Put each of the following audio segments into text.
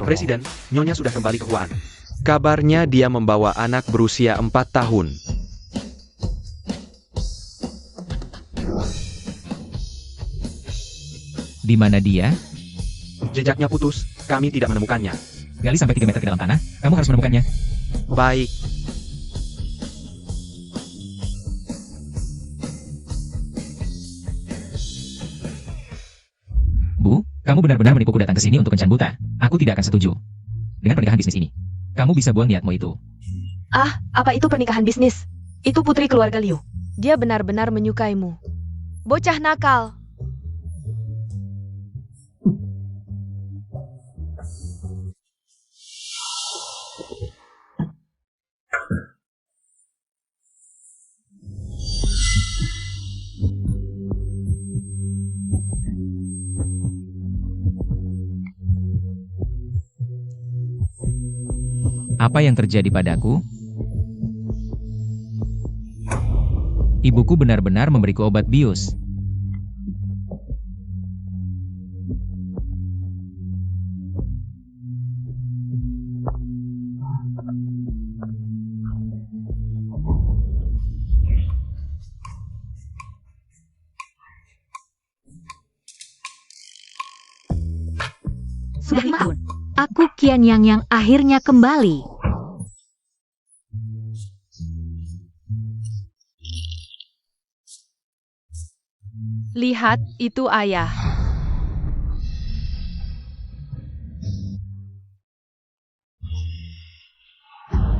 Presiden, Nyonya sudah kembali ke Wuhan. Kabarnya dia membawa anak berusia 4 tahun. Di mana dia? Jejaknya putus, kami tidak menemukannya. Gali sampai 3 meter ke dalam tanah, kamu harus menemukannya. Baik. Bu, kamu benar-benar menipuku datang ke sini untuk kencan buta. Aku tidak akan setuju dengan pernikahan bisnis ini. Kamu bisa buang niatmu itu. Ah, apa itu pernikahan bisnis? Itu putri keluarga Liu. Dia benar-benar menyukaimu. Bocah nakal. Apa yang terjadi padaku? Ibuku benar-benar memberiku obat bius. Sudah 5 tahun. Aku Qian yang akhirnya kembali. Lihat, itu ayah.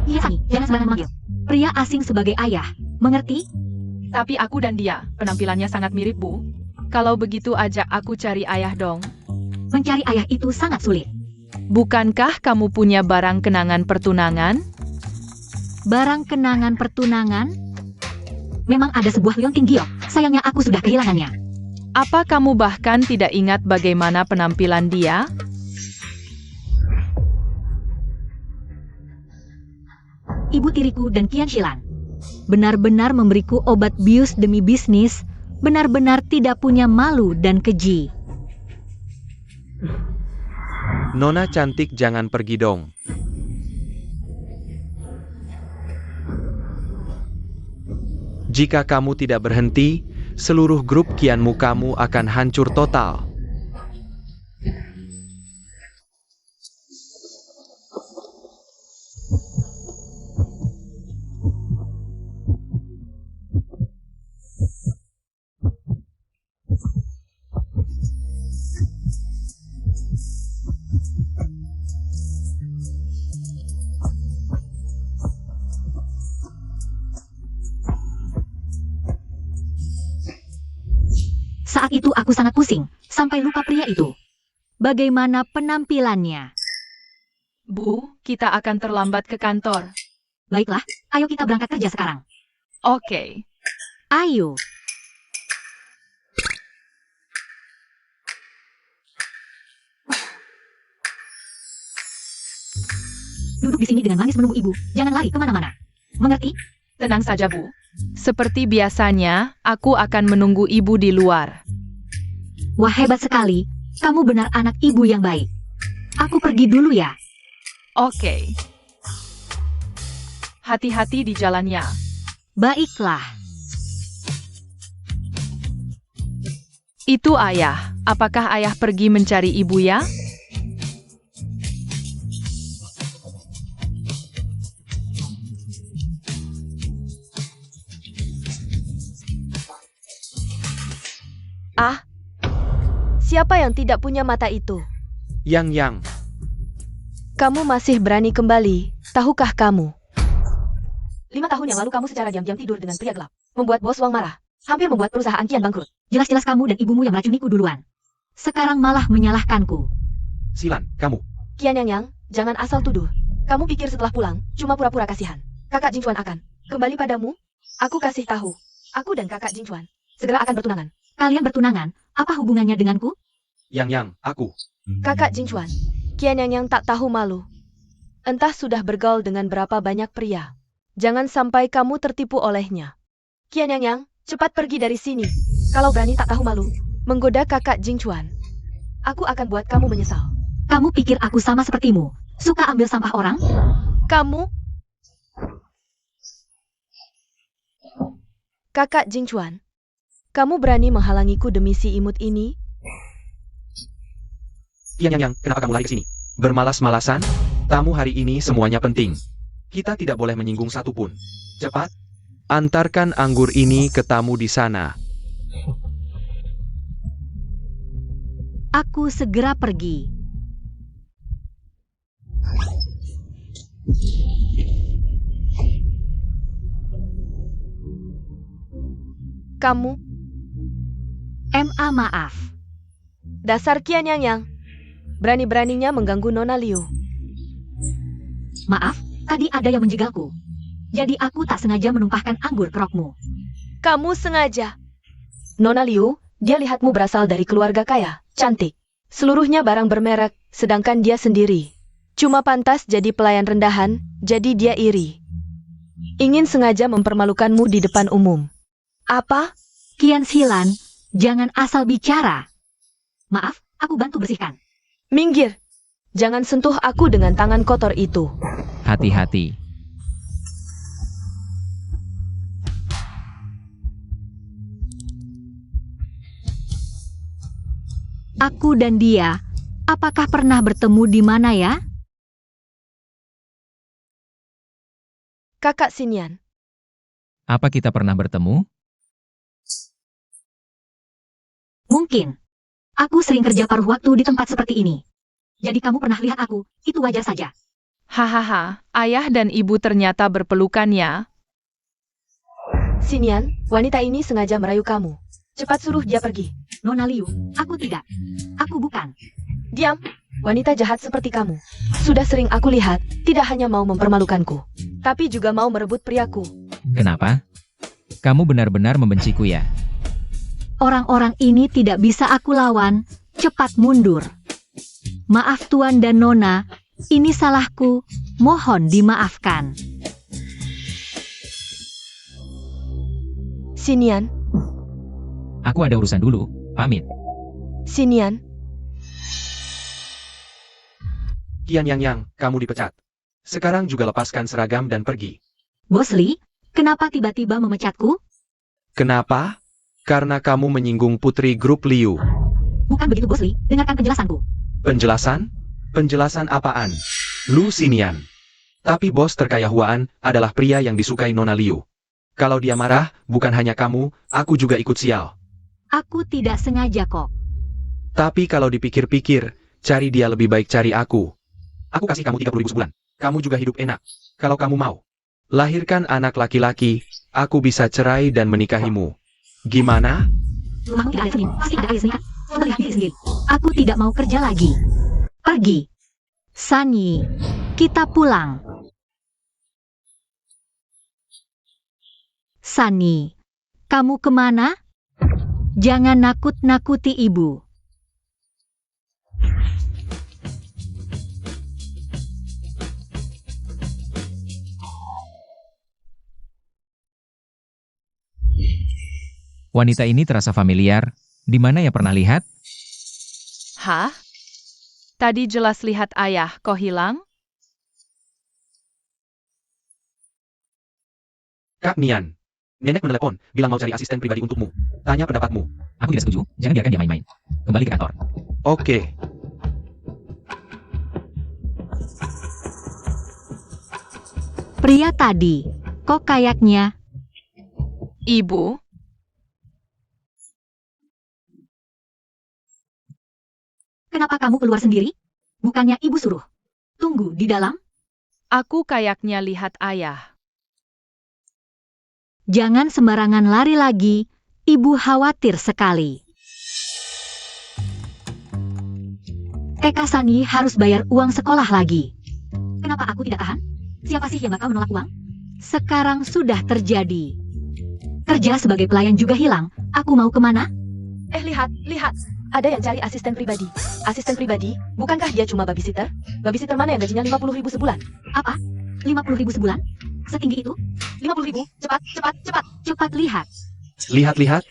Iya, Sani, jangan sembarangan manggil pria asing sebagai ayah. Mengerti? Tapi aku dan dia, penampilannya sangat mirip, Bu. Kalau begitu ajak aku cari ayah dong. Mencari ayah itu sangat sulit. Bukankah kamu punya barang kenangan pertunangan? Barang kenangan pertunangan? Memang ada sebuah leonting giok. Sayangnya aku sudah kehilangannya. Apa kamu bahkan tidak ingat bagaimana penampilan dia? Ibu tiriku dan Qian Shilan benar-benar memberiku obat bius demi bisnis, benar-benar tidak punya malu dan keji. Nona cantik, jangan pergi dong. Jika kamu tidak berhenti, seluruh grup Qianmu kamu akan hancur total. Saat itu aku sangat pusing, sampai lupa pria itu. Bagaimana penampilannya? Bu, kita akan terlambat ke kantor. Baiklah, ayo kita berangkat kerja sekarang. Oke. Ayo. Duduk di sini dengan manis menunggu ibu, jangan lari kemana-mana. Mengerti? Tenang saja, Bu. Seperti biasanya, aku akan menunggu ibu di luar. Wah, hebat sekali. Kamu benar anak ibu yang baik. Aku pergi dulu ya. Oke. Hati-hati di jalannya. Baiklah. Itu ayah. Apakah ayah pergi mencari ibu ya? Ah, siapa yang tidak punya mata itu? Yang. Kamu masih berani kembali, tahukah kamu? 5 tahun yang lalu kamu secara diam-diam tidur dengan pria gelap, membuat bos Wang marah, hampir membuat perusahaan Qian bangkrut. Jelas-jelas kamu dan ibumu yang meracuniku duluan. Sekarang malah menyalahkanku. Silan, kamu. Qian Yang, jangan asal tuduh. Kamu pikir setelah pulang, cuma pura-pura kasihan. Kakak Jingchuan akan kembali padamu? Aku kasih tahu, aku dan kakak Jingchuan segera akan bertunangan. Kalian bertunangan, apa hubungannya denganku? Yang, aku. Kakak Jingchuan, Qian Yang tak tahu malu. Entah sudah bergaul dengan berapa banyak pria. Jangan sampai kamu tertipu olehnya. Qian Yang, cepat pergi dari sini. Kalau berani tak tahu malu, menggoda kakak Jingchuan. Aku akan buat kamu menyesal. Kamu pikir aku sama sepertimu? Suka ambil sampah orang? Kamu? Kakak Jingchuan, kamu berani menghalangiku demi si imut ini? Yang, kenapa kamu lari ke sini? Bermalas-malasan? Tamu hari ini semuanya penting. Kita tidak boleh menyinggung satupun. Cepat, antarkan anggur ini ke tamu di sana. Aku segera pergi. Kamu, MA maaf. dasar Qian Yang. Berani-beraninya mengganggu Nona Liu. Maaf, tadi ada yang menjegalku. Jadi aku tak sengaja menumpahkan anggur ke rokmu. Kamu sengaja. Nona Liu, dia lihatmu berasal dari keluarga kaya, cantik. Seluruhnya barang bermerek, sedangkan dia sendiri. Cuma pantas jadi pelayan rendahan, jadi dia iri. Ingin sengaja mempermalukanmu di depan umum. Apa? Qian Xilan, jangan asal bicara. Maaf, aku bantu bersihkan. Minggir. Jangan sentuh aku dengan tangan kotor itu. Hati-hati. Aku dan dia, apakah pernah bertemu di mana ya? Kakak Xinyan, Apa kita pernah bertemu? Mungkin. Aku sering kerja paruh waktu di tempat seperti ini. Jadi kamu pernah lihat aku, itu wajar saja. Hahaha, ayah dan ibu ternyata berpelukan ya. Xinyan, wanita ini sengaja merayu kamu. Cepat suruh dia pergi. Nona Liu, aku tidak. Aku bukan. Diam. Wanita jahat seperti kamu. Sudah sering aku lihat, tidak hanya mau mempermalukanku, tapi juga mau merebut priaku. Kenapa? Kamu benar-benar membenciku ya? Orang-orang ini tidak bisa aku lawan. Cepat mundur. Maaf Tuan dan Nona, ini salahku. Mohon dimaafkan. Xinyan, Aku ada urusan dulu, pamit. Xinyan, Qian Yang, kamu dipecat. Sekarang juga lepaskan seragam dan pergi. Bos Li, kenapa tiba-tiba memecatku? Kenapa? Karena kamu menyinggung putri grup Liu. Bukan begitu Bos Li, dengarkan penjelasanku. Penjelasan? Penjelasan apaan? Lu Xinyan. Tapi bos terkaya Huan adalah pria yang disukai Nona Liu. Kalau dia marah, bukan hanya kamu, aku juga ikut sial. Aku tidak sengaja kok. Tapi kalau dipikir-pikir, cari dia lebih baik cari aku. Aku kasih kamu 30.000 sebulan. Kamu juga hidup enak. Kalau kamu mau. Lahirkan anak laki-laki, aku bisa cerai dan menikahimu. Gimana? Rumahmu tidak ada senyum, pasti ada air senyum. Melihat diri sendiri. Aku tidak mau kerja lagi. Pergi. Sanyi, kita pulang. Sani, kamu kemana? Jangan nakut-nakuti ibu. Wanita ini terasa familiar. Di mana ya pernah lihat? Hah? Tadi jelas lihat ayah, kok hilang? Kak Nian. Nenek menelepon, bilang mau cari asisten pribadi untukmu. Tanya pendapatmu. Aku tidak setuju, jangan biarkan dia main-main. Kembali ke kantor. Oke. Pria tadi, kok kayaknya Ibu? kenapa kamu keluar sendiri? Bukannya ibu suruh. Tunggu di dalam. Aku kayaknya lihat ayah. Jangan sembarangan lari lagi. Ibu khawatir sekali. Kakak Sani harus bayar uang sekolah lagi. Kenapa aku tidak tahan? Siapa sih yang bakal menolak uang? Sekarang sudah terjadi. Kerja sebagai pelayan juga hilang. Aku mau kemana? Lihat. Ada yang cari asisten pribadi. Asisten pribadi? Bukankah dia cuma babysitter? Babysitter mana yang gajinya 50.000 sebulan? Apa? 50.000 sebulan? Setinggi itu? 50.000? Cepat. Cepat lihat. Lihat.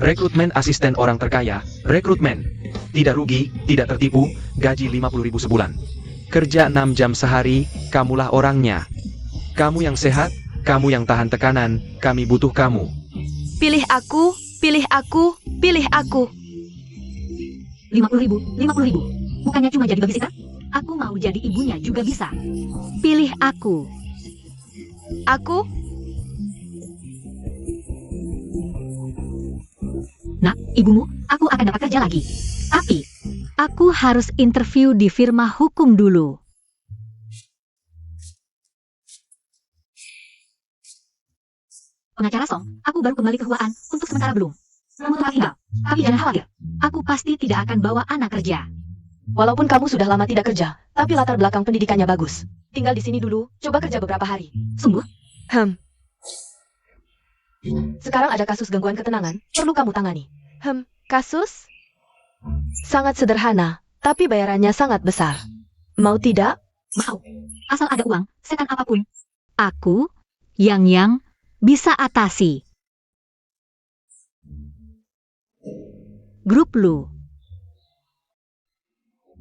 Rekrutmen asisten orang terkaya. Rekrutmen. Tidak rugi, tidak tertipu, gaji 50.000 sebulan. Kerja 6 jam sehari, kamulah orangnya. Kamu yang sehat, kamu yang tahan tekanan, kami butuh kamu. Pilih aku, pilih aku, pilih aku. 50.000, 50.000. Bukannya cuma jadi babysitter? Aku mau jadi ibunya juga bisa. Pilih aku. Aku, Nak, ibumu, aku akan dapat kerja lagi. Tapi, aku harus interview di firma hukum dulu. Pengacara Song, aku baru kembali ke Huaan, untuk sementara belum. Kamu tempat tinggal. Tapi jangan khawatir, aku pasti tidak akan bawa anak kerja. walaupun kamu sudah lama tidak kerja, tapi latar belakang pendidikannya bagus. Tinggal di sini dulu, coba kerja beberapa hari. Sungguh? Sekarang ada kasus gangguan ketenangan, perlu kamu tangani. Kasus? Sangat sederhana, tapi bayarannya sangat besar. Mau tidak? Mau. Asal ada uang, setan apapun. Aku, yang bisa atasi. Grup Lu.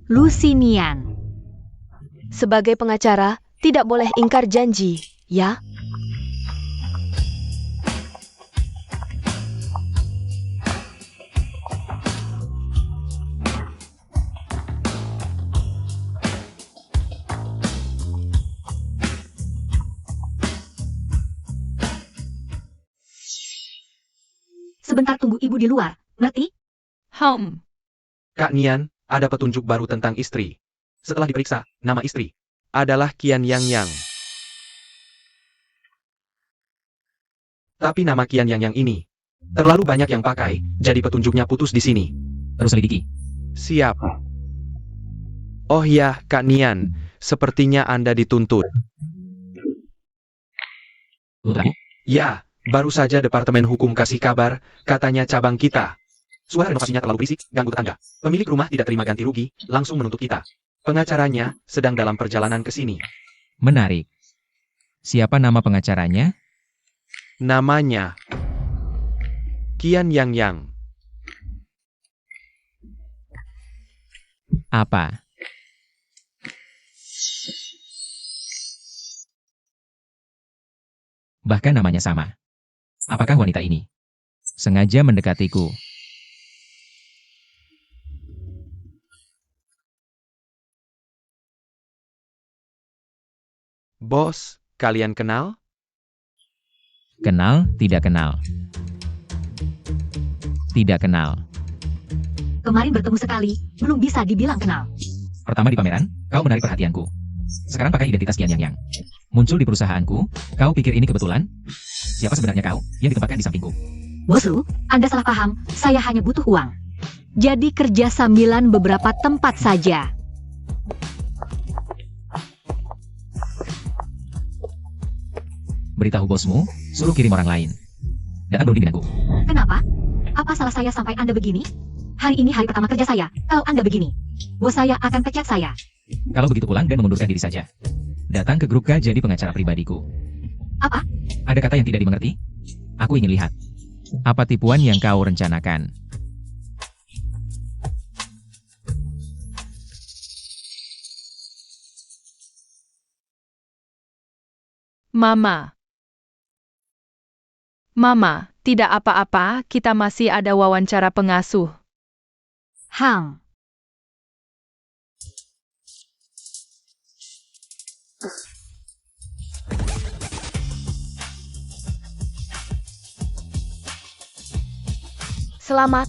Lusinian. Sebagai pengacara, tidak boleh ingkar janji, ya? Sebentar tunggu ibu di luar, ngerti? Kak Nian, ada petunjuk baru tentang istri. Setelah diperiksa, nama istri adalah Qian Yang. Tapi nama Qian Yang ini terlalu banyak yang pakai, jadi petunjuknya putus di sini. Terus selidiki. Siap. Oh ya, Kak Nian, sepertinya Anda dituntut. Tuntut aku? Ya, baru saja Departemen Hukum kasih kabar, katanya cabang kita. Suara renovasinya terlalu berisik, ganggu tetangga. Pemilik rumah tidak terima ganti rugi, langsung menuntut kita. Pengacaranya sedang dalam perjalanan ke sini. Menarik. Siapa nama pengacaranya? Namanya Qian Yang. Apa? Bahkan namanya sama. Apakah wanita ini sengaja mendekatiku? Bos, kalian kenal? Kenal, tidak kenal. Tidak kenal. Kemarin bertemu sekali, belum bisa dibilang kenal. Pertama di pameran, kau menarik perhatianku. Sekarang pakai identitas Qian Yang. Muncul di perusahaanku, kau pikir ini kebetulan? Siapa sebenarnya kau yang ditempatkan di sampingku? Bos Lu, Anda salah paham, saya hanya butuh uang. Jadi kerja sambilan beberapa tempat saja. Beritahu bosmu, suruh kirim orang lain. Datang berunding denganku. Kenapa? Apa salah saya sampai Anda begini? Hari ini hari pertama kerja saya, kalau Anda begini. Bos saya akan pecat saya. Kalau begitu pulang dan mengundurkan diri saja. Datang ke grup K jadi pengacara pribadiku. Apa? Ada kata yang tidak dimengerti? Aku ingin lihat. Apa tipuan yang kau rencanakan? Mama, tidak apa-apa, kita masih ada wawancara pengasuh. Hang. Selamat.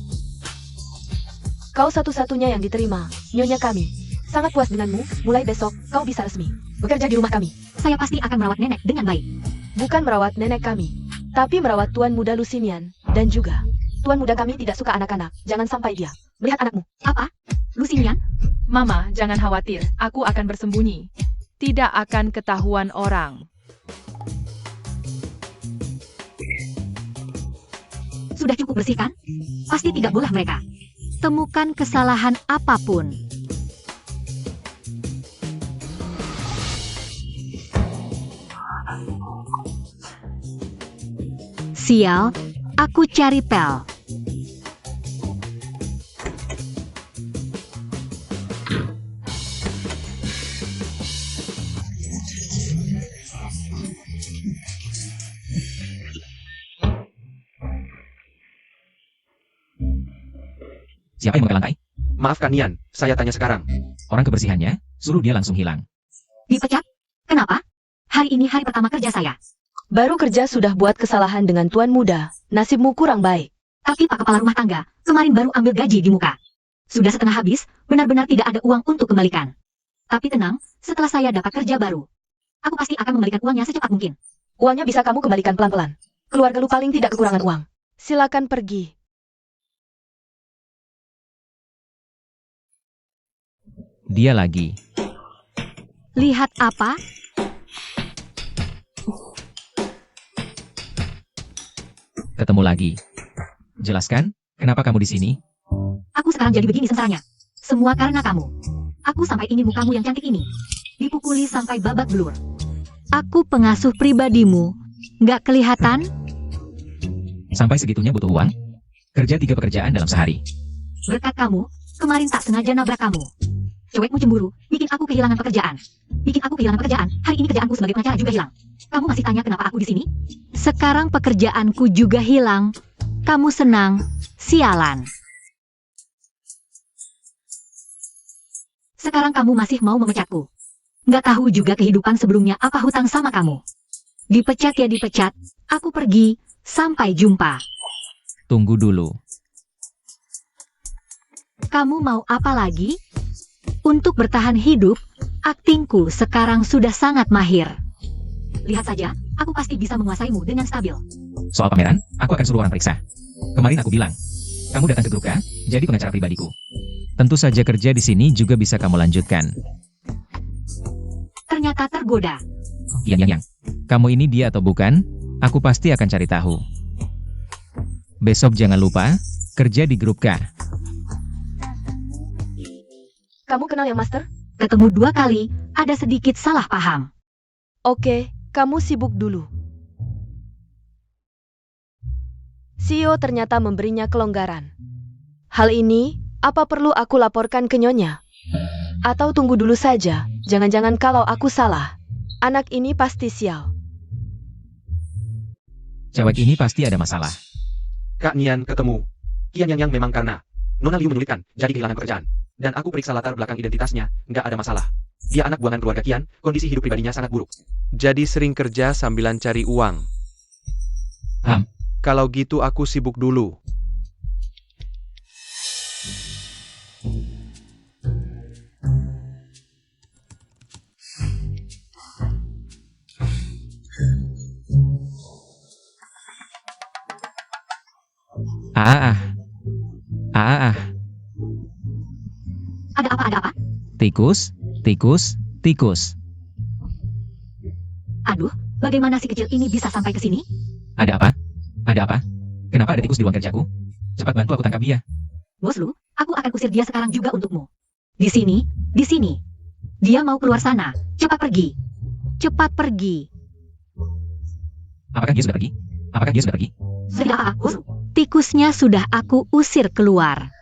Kau satu-satunya yang diterima, nyonya kami. Sangat puas denganmu, mulai besok, kau bisa resmi bekerja di rumah kami. Saya pasti akan merawat nenek dengan baik. Bukan merawat nenek kami, tapi merawat Tuan Muda Lusinian. Dan juga, Tuan Muda kami tidak suka anak-anak, jangan sampai dia melihat anakmu. Apa? Lusinian? Mama, jangan khawatir, aku akan bersembunyi. Tidak akan ketahuan orang. Sudah cukup bersih kan? Pasti tidak boleh mereka. Temukan kesalahan apapun. Sial, aku cari pel. Siapa yang memakai lantai? Maaf Kak Nian, saya tanya sekarang. Orang kebersihannya, suruh dia langsung hilang. Dipecat? Kenapa? Hari ini hari pertama kerja saya. Baru kerja sudah buat kesalahan dengan tuan muda. Nasibmu kurang baik. Tapi Pak Kepala Rumah Tangga, kemarin baru ambil gaji di muka. Sudah setengah habis, benar-benar tidak ada uang untuk kembalikan. Tapi tenang, setelah saya dapat kerja baru, aku pasti akan mengembalikan uangnya secepat mungkin. Uangnya bisa kamu kembalikan pelan-pelan. Keluarga lu paling tidak kekurangan uang. Silakan pergi. Dia lagi. Lihat apa? Ketemu lagi. Jelaskan, kenapa kamu di sini? Aku sekarang jadi begini sengsaranya. Semua karena kamu. Aku sampai ini mukamu yang cantik ini. Dipukuli sampai babak belur. Aku pengasuh pribadimu. Nggak kelihatan? Sampai segitunya butuh uang? Kerja 3 pekerjaan dalam sehari. Berkat kamu, kemarin tak sengaja nabrak kamu. Cewekmu cemburu, bikin aku kehilangan pekerjaan. Bikin aku kehilangan pekerjaan, hari ini kerjaanku sebagai pengacara juga hilang. Kamu masih tanya kenapa aku di sini? Sekarang pekerjaanku juga hilang. Kamu senang? Sialan. Sekarang kamu masih mau memecatku. Nggak tahu juga kehidupan sebelumnya apa hutang sama kamu. Dipecat ya dipecat, aku pergi, sampai jumpa. Tunggu dulu. Kamu mau apa lagi? Untuk bertahan hidup, aktingku sekarang sudah sangat mahir. Lihat saja, aku pasti bisa menguasaimu dengan stabil. Soal pameran, aku akan suruh orang periksa. Kemarin aku bilang, kamu datang ke grup K, jadi pengacara pribadiku. Tentu saja kerja di sini juga bisa kamu lanjutkan. Ternyata tergoda. Yang. Kamu ini dia atau bukan? Aku pasti akan cari tahu. Besok jangan lupa, kerja di grup K. Kamu kenal ya, Master? Ketemu 2 kali, ada sedikit salah paham. Oke, kamu sibuk dulu. CEO ternyata memberinya kelonggaran. Hal ini, apa perlu aku laporkan ke Nyonya? Atau tunggu dulu saja, jangan-jangan kalau aku salah. Anak ini pasti sial. Cewek ini pasti ada masalah. Kak Nian ketemu. Kian yang memang karena Nona Liu menyulitkan, jadi kehilangan pekerjaan. Dan aku periksa latar belakang identitasnya, nggak ada masalah. Dia anak buangan keluarga Kian, kondisi hidup pribadinya sangat buruk. Jadi sering kerja sambilan cari uang. Kalau gitu aku sibuk dulu. Ada apa? Tikus. Aduh, bagaimana si kecil ini bisa sampai ke sini? Ada apa? Kenapa ada tikus di ruang kerjaku? Cepat bantu aku tangkap dia. Bos lu, aku akan usir dia sekarang juga untukmu. Di sini. Dia mau keluar sana. Cepat pergi. Apakah dia sudah pergi? Tidak apa, bos. Tikusnya sudah aku usir keluar.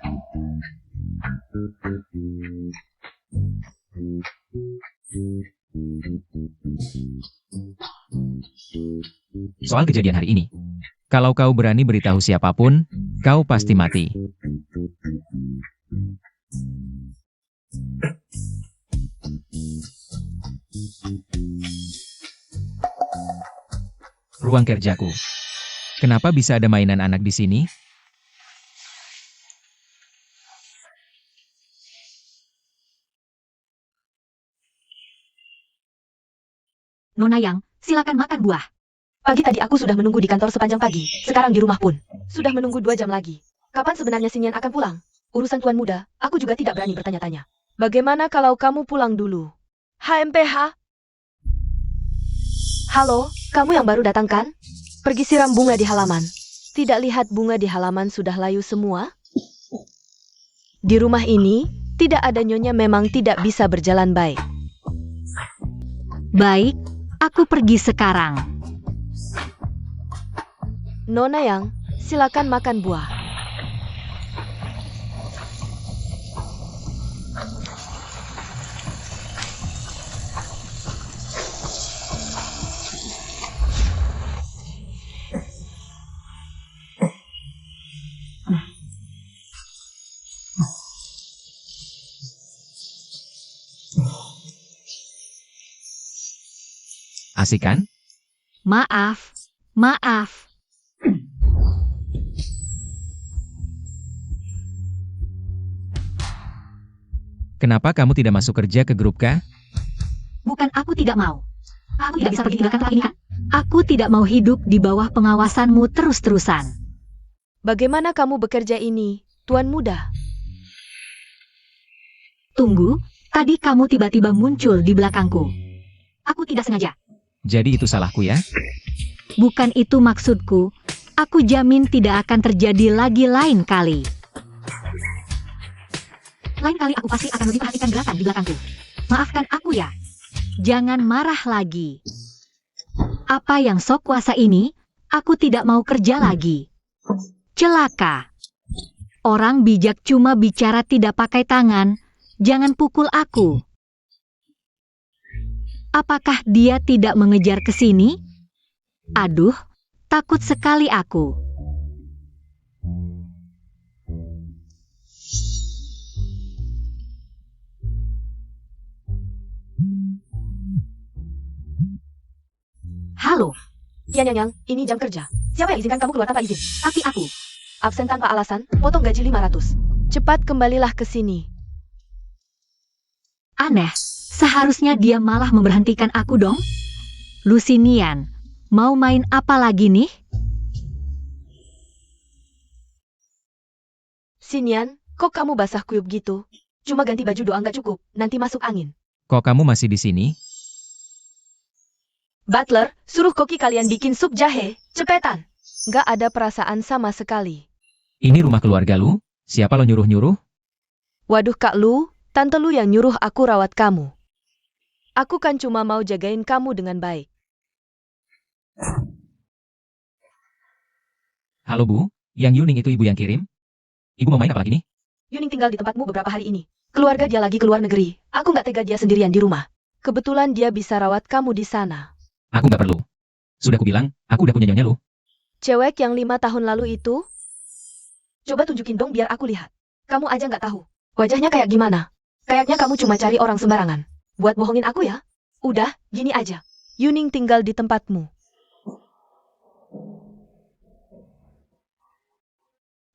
Soal kejadian hari ini. Kalau kau berani beritahu siapapun, kau pasti mati. Ruang kerjaku. Kenapa bisa ada mainan anak di sini? Nona Yang, silakan makan buah. Pagi tadi aku sudah menunggu di kantor sepanjang pagi. Sekarang di rumah pun. Sudah menunggu 2 jam lagi. Kapan sebenarnya si Nian akan pulang? Urusan tuan muda, aku juga tidak berani bertanya-tanya. Bagaimana kalau kamu pulang dulu? HMPH? Halo, kamu yang baru datang kan? Pergi siram bunga di halaman. Tidak lihat bunga di halaman sudah layu semua? Di rumah ini, tidak ada nyonya memang tidak bisa berjalan baik. Baik, aku pergi sekarang. Nona Yang, silakan makan buah. Asik kan? Maaf, maaf. Kenapa kamu tidak masuk kerja ke grup K? Bukan aku tidak mau. Aku tidak bisa pergi tinggalkan tempat ini kan? Aku tidak mau hidup di bawah pengawasanmu terus-terusan. Bagaimana kamu bekerja ini, Tuan Muda? Tunggu, tadi kamu tiba-tiba muncul di belakangku. Aku tidak sengaja. Jadi itu salahku ya? Bukan itu maksudku. Aku jamin tidak akan terjadi lagi lain kali. Lain kali aku pasti akan lebih perhatikan gerakan di belakangku. Maafkan aku ya. Jangan marah lagi. Apa yang sok kuasa ini, aku tidak mau kerja lagi. Celaka. Orang bijak cuma bicara tidak pakai tangan. Jangan pukul aku. Apakah dia tidak mengejar ke sini? Aduh, takut sekali aku. Halo, Yang, ini jam kerja. Siapa yang izinkan kamu keluar tanpa izin? tapi aku. Absen tanpa alasan, potong gaji 500. Cepat kembalilah ke sini. Aneh, seharusnya dia malah memberhentikan aku dong. Lucinian, mau main apa lagi nih? Sinian, kok kamu basah kuyup gitu? Cuma ganti baju doang nggak cukup, nanti masuk angin. Kok kamu masih di sini? Butler, suruh koki kalian bikin sup jahe, cepetan. Nggak ada perasaan sama sekali. Ini rumah keluarga lu? Siapa lo nyuruh-nyuruh? Waduh Kak Lu, tante Lu yang nyuruh aku rawat kamu. Aku kan cuma mau jagain kamu dengan baik. Halo Bu, yang Yuning itu ibu yang kirim? Ibu mau main apa lagi nih? Yuning tinggal di tempatmu beberapa hari ini. Keluarga dia lagi keluar negeri. Aku nggak tega dia sendirian di rumah. Kebetulan dia bisa rawat kamu di sana. Aku nggak perlu. Sudah kubilang, aku udah punya nyonya lu. Cewek yang 5 tahun lalu itu? Coba tunjukin dong biar aku lihat. Kamu aja nggak tahu. Wajahnya kayak gimana? Kayaknya kamu cuma cari orang sembarangan. Buat bohongin aku ya? Udah, gini aja. Yuning tinggal di tempatmu.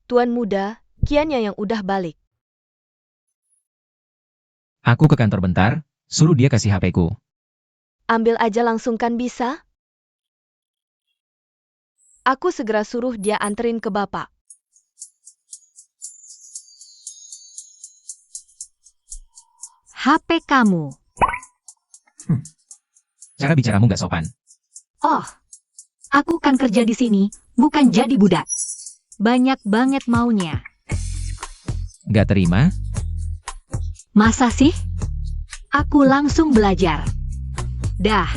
Tuan muda, Kiannya yang udah balik. Aku ke kantor bentar, suruh dia kasih HP-ku. Ambil aja langsung kan bisa? Aku segera suruh dia anterin ke bapak. HP kamu. Cara bicaramu nggak sopan. Oh, aku kan kerja di sini, bukan jadi budak. Banyak banget maunya. Nggak terima? Masa sih? Aku langsung belajar. Dah.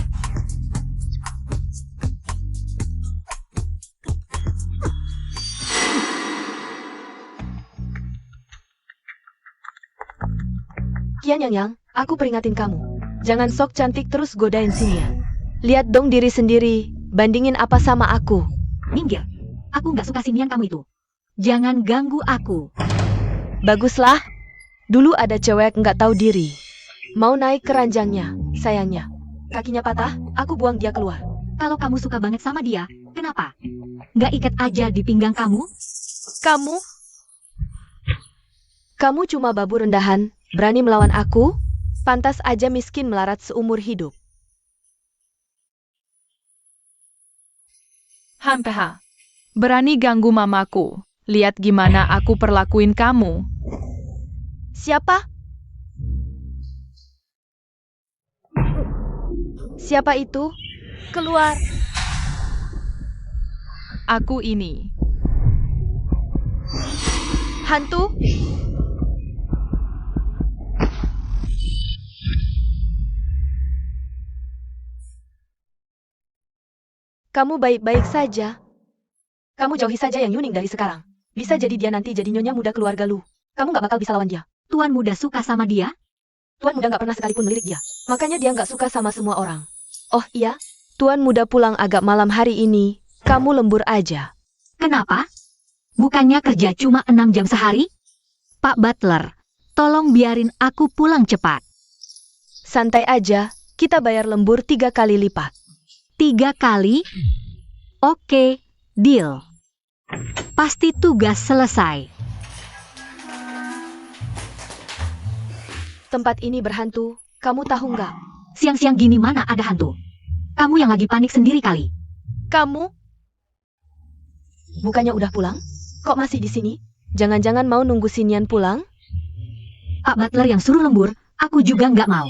Kian Yang, aku peringatin kamu. Jangan sok cantik terus godain Sinian. Lihat dong diri sendiri, bandingin apa sama aku. Minggir. Aku nggak suka sinian kamu itu. Jangan ganggu aku. Baguslah. Dulu ada cewek nggak tahu diri. Mau naik ke ranjangnya, sayangnya. Kakinya patah, aku buang dia keluar. Kalau kamu suka banget sama dia, kenapa? Nggak ikat aja di pinggang kamu? Kamu? Kamu cuma babu rendahan, berani melawan aku? Pantas aja miskin melarat seumur hidup. Hampeha. Berani ganggu mamaku. Lihat gimana aku perlakuin kamu. Siapa? Siapa itu? Keluar. Aku ini. Hantu? Kamu baik-baik saja. Kamu jauhi saja yang Yuning dari sekarang. Bisa jadi dia nanti jadi nyonya muda keluarga lu. Kamu nggak bakal bisa lawan dia. Tuan muda suka sama dia? Tuan muda nggak pernah sekalipun melirik dia. Makanya dia nggak suka sama semua orang. Oh iya? Tuan muda pulang agak malam hari ini. Kamu lembur aja. Kenapa? Bukannya kerja cuma 6 jam sehari? Pak Butler, tolong biarin aku pulang cepat. Santai aja. Kita bayar lembur 3 kali lipat. 3 kali? Oke, deal. Pasti tugas selesai. Tempat ini berhantu, kamu tahu nggak? Siang-siang gini mana ada hantu? Kamu yang lagi panik sendiri kali. Kamu? Bukannya udah pulang? Kok masih di sini? Jangan-jangan mau nunggu Sinian pulang? Pak Butler yang suruh lembur, aku juga nggak mau.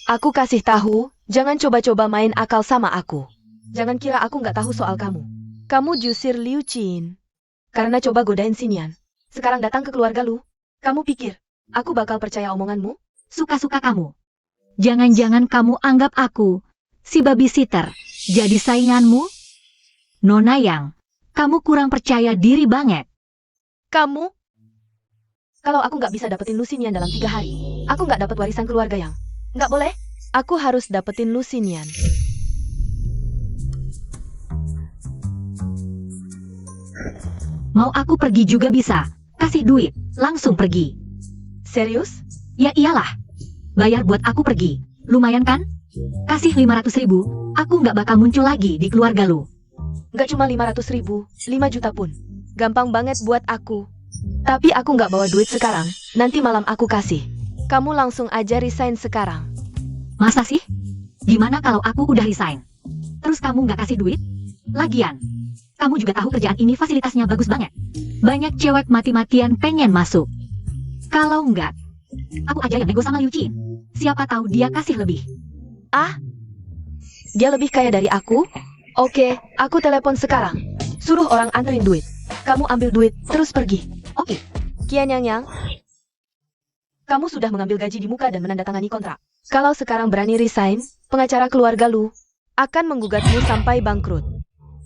Aku kasih tahu, jangan coba-coba main akal sama aku. Jangan kira aku nggak tahu soal kamu. Kamu jusir Liu Qin. Karena coba godain Sinian. Sekarang datang ke keluarga lu. Kamu pikir, aku bakal percaya omonganmu? Suka-suka kamu. Jangan-jangan kamu anggap aku, si babysitter, jadi sainganmu? Nona Yang, kamu kurang percaya diri banget. Kamu? Kalau aku nggak bisa dapetin Lu Sinian dalam 3 hari, aku nggak dapat warisan keluarga Yang. Nggak boleh. Aku harus dapetin Lu Sinian. Mau aku pergi juga bisa. Kasih duit, langsung pergi. Serius? Ya iyalah. Bayar buat aku pergi. Lumayan kan? Kasih 500.000, aku nggak bakal muncul lagi di keluarga lu. Nggak cuma 500.000, 5 juta pun. Gampang banget buat aku. Tapi aku nggak bawa duit sekarang, nanti malam aku kasih. Kamu langsung aja resign sekarang. Masa sih? Gimana kalau aku udah resign? Terus kamu nggak kasih duit? Lagian, kamu juga tahu kerjaan ini fasilitasnya bagus banget. Banyak cewek mati-matian pengen masuk. Kalau nggak, aku aja yang nego sama Liu Qin. Siapa tahu dia kasih lebih. Ah? Dia lebih kaya dari aku? Oke, aku telepon sekarang. Suruh orang anterin duit. Kamu ambil duit, terus pergi. Oke. Kian Yang, kamu sudah mengambil gaji di muka dan menandatangani kontrak. Kalau sekarang berani resign, pengacara keluarga lu akan menggugatmu sampai bangkrut.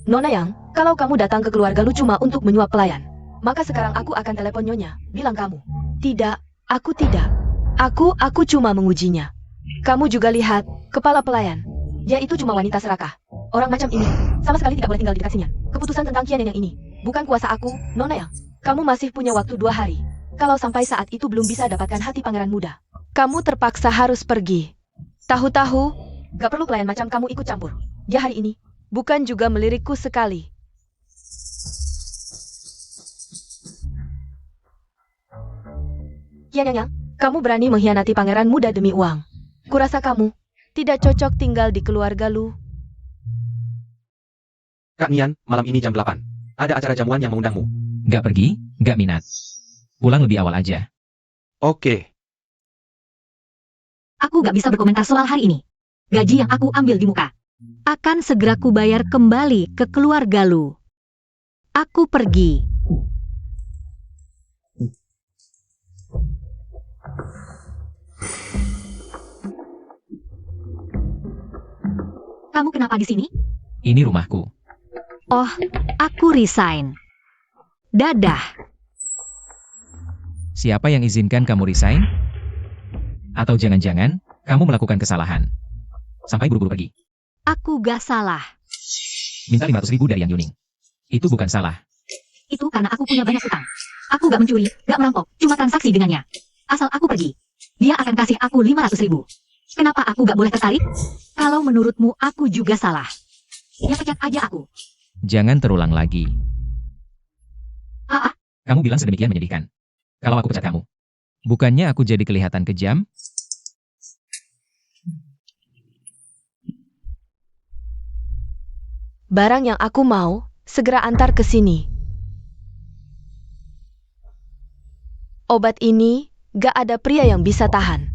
Nona Yang, kalau kamu datang ke keluarga lu cuma untuk menyuap pelayan, maka sekarang aku akan telepon Nyonya, bilang kamu. Tidak, aku tidak. Aku cuma mengujinya. Kamu juga lihat, kepala pelayan. Dia itu cuma wanita serakah. Orang macam ini, sama sekali tidak boleh tinggal di dekat Sinian. Keputusan tentang Kian yang ini, bukan kuasa aku, Nona Yang. Kamu masih punya waktu 2 hari. Kalau sampai saat itu belum bisa dapatkan hati pangeran muda, kamu terpaksa harus pergi. Tahu-tahu, gak perlu pelayan macam kamu ikut campur. Dia hari ini, bukan juga melirikku sekali. Kian Yang, kamu berani mengkhianati pangeran muda demi uang. Kurasa kamu tidak cocok tinggal di keluarga lu. Kak Nian, malam ini jam 8. Ada acara jamuan yang mengundangmu. Nggak pergi, nggak minat. Pulang lebih awal aja. Oke. Aku gak bisa berkomentar soal hari ini. Gaji yang aku ambil di muka akan segera kubayar kembali ke keluarga lu. Aku pergi. Kamu kenapa di sini? Ini rumahku. Oh, aku resign. Dadah. Siapa yang izinkan kamu resign? Atau jangan-jangan, kamu melakukan kesalahan. Sampai buru-buru pergi. Aku gak salah. Minta 500.000 dari Yang Yuning. Itu bukan salah. Itu karena aku punya banyak utang. Aku gak mencuri, gak merampok, cuma transaksi dengannya. Asal aku pergi, dia akan kasih aku 500.000. Kenapa aku gak boleh tertarik? Kalau menurutmu aku juga salah, ya pecat aja aku. Jangan terulang lagi. Ah, Kamu bilang sedemikian menyedihkan. Kalau aku pecat kamu, bukannya aku jadi kelihatan kejam? Barang yang aku mau, segera antar ke sini. Obat ini, gak ada pria yang bisa tahan.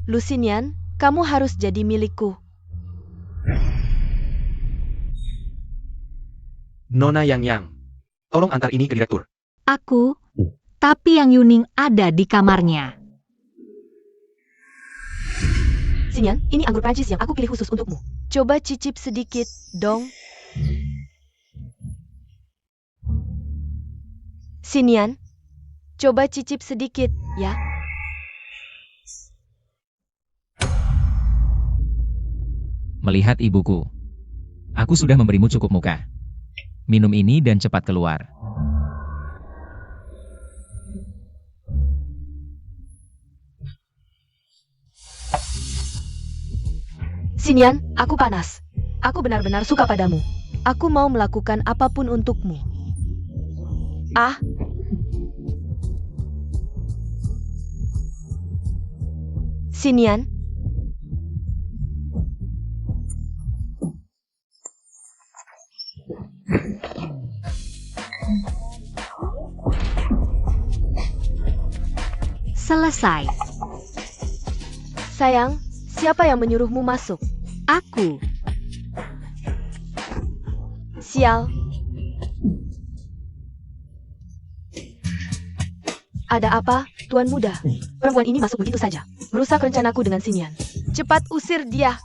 Lusinian, kamu harus jadi milikku. Nona Yang, tolong antar ini ke direktur. aku, tapi yang Yuning ada di kamarnya. Sinian, ini anggur Prancis yang aku pilih khusus untukmu. Coba cicip sedikit, dong. Sinian, coba cicip sedikit, ya. Melihat ibuku. Aku sudah memberimu cukup muka. Minum ini dan cepat keluar. Sinian, aku panas. Aku benar-benar suka padamu. Aku mau melakukan apapun untukmu. Ah, Sinian, Selesai. sayang, siapa yang menyuruhmu masuk? Aku. Sial. Ada apa, Tuan Muda? Perempuan ini masuk begitu saja. Merusak rencanaku dengan Sinian. Cepat usir dia.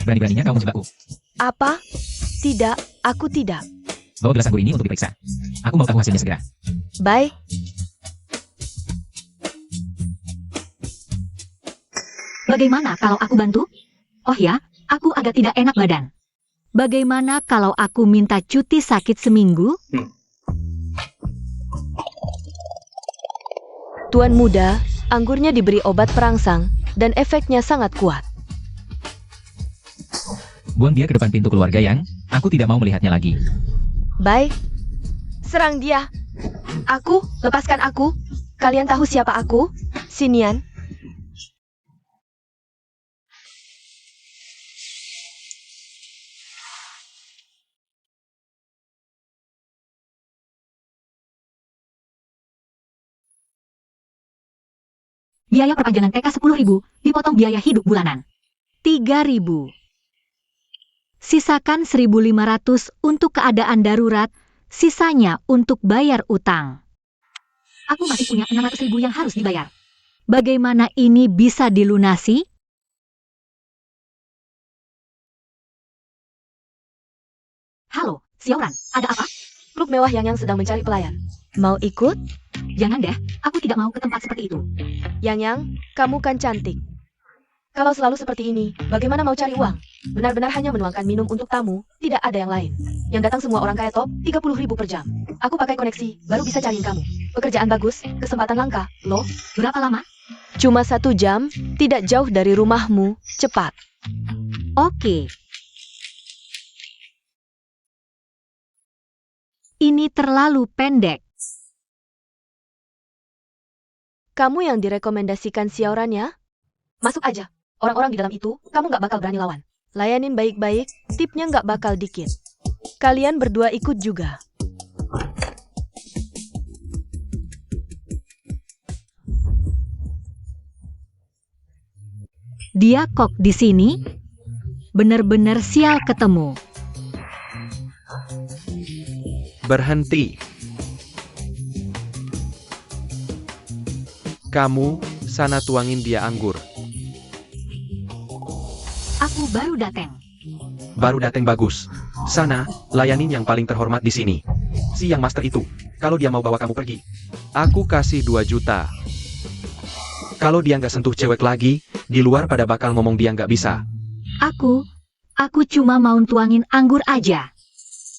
Berani-beraninya kau menjebakku. Apa? Tidak, aku tidak. Bawa gelas anggur ini untuk diperiksa. Aku mau tahu hasilnya segera. Baik. Bagaimana kalau aku bantu? Oh ya, aku agak tidak enak badan. Bagaimana kalau aku minta cuti sakit seminggu? Tuan Muda, anggurnya diberi obat perangsang, dan efeknya sangat kuat. Buang dia ke depan pintu keluarga yang aku tidak mau melihatnya lagi. Baik. Serang dia. Aku, lepaskan aku. Kalian tahu siapa aku? Sinian. Biaya perpanjangan TK 10.000, dipotong biaya hidup bulanan. 3.000. Sisakan 1.500 untuk keadaan darurat, sisanya untuk bayar utang. Aku masih punya 600.000 yang harus dibayar. Bagaimana ini bisa dilunasi? Halo, Xiaoran, ada apa? Klub mewah yang sedang mencari pelayan. Mau ikut? Jangan deh, aku tidak mau ke tempat seperti itu. Yang, kamu kan cantik. Kalau selalu seperti ini, bagaimana mau cari uang? Benar-benar hanya menuangkan minum untuk tamu, tidak ada yang lain. Yang datang semua orang kaya top, 30.000 per jam. Aku pakai koneksi, baru bisa cariin kamu. Pekerjaan bagus, kesempatan langka, loh. Berapa lama? Cuma 1 jam, tidak jauh dari rumahmu, cepat. Oke. Ini terlalu pendek. Kamu yang direkomendasikan Xiaoran ya? Masuk aja. Orang-orang di dalam itu, kamu nggak bakal berani lawan. Layanin baik-baik, tipnya nggak bakal dikit. Kalian berdua ikut juga. Dia kok di sini? Bener-bener sial ketemu. Berhenti. Kamu, sana tuangin dia anggur. Aku baru datang. Baru dateng bagus. Sana, layanin yang paling terhormat di sini. Si yang master itu, kalau dia mau bawa kamu pergi, aku kasih 2 juta. Kalau dia nggak sentuh cewek lagi, di luar pada bakal ngomong dia nggak bisa. Aku cuma mau tuangin anggur aja.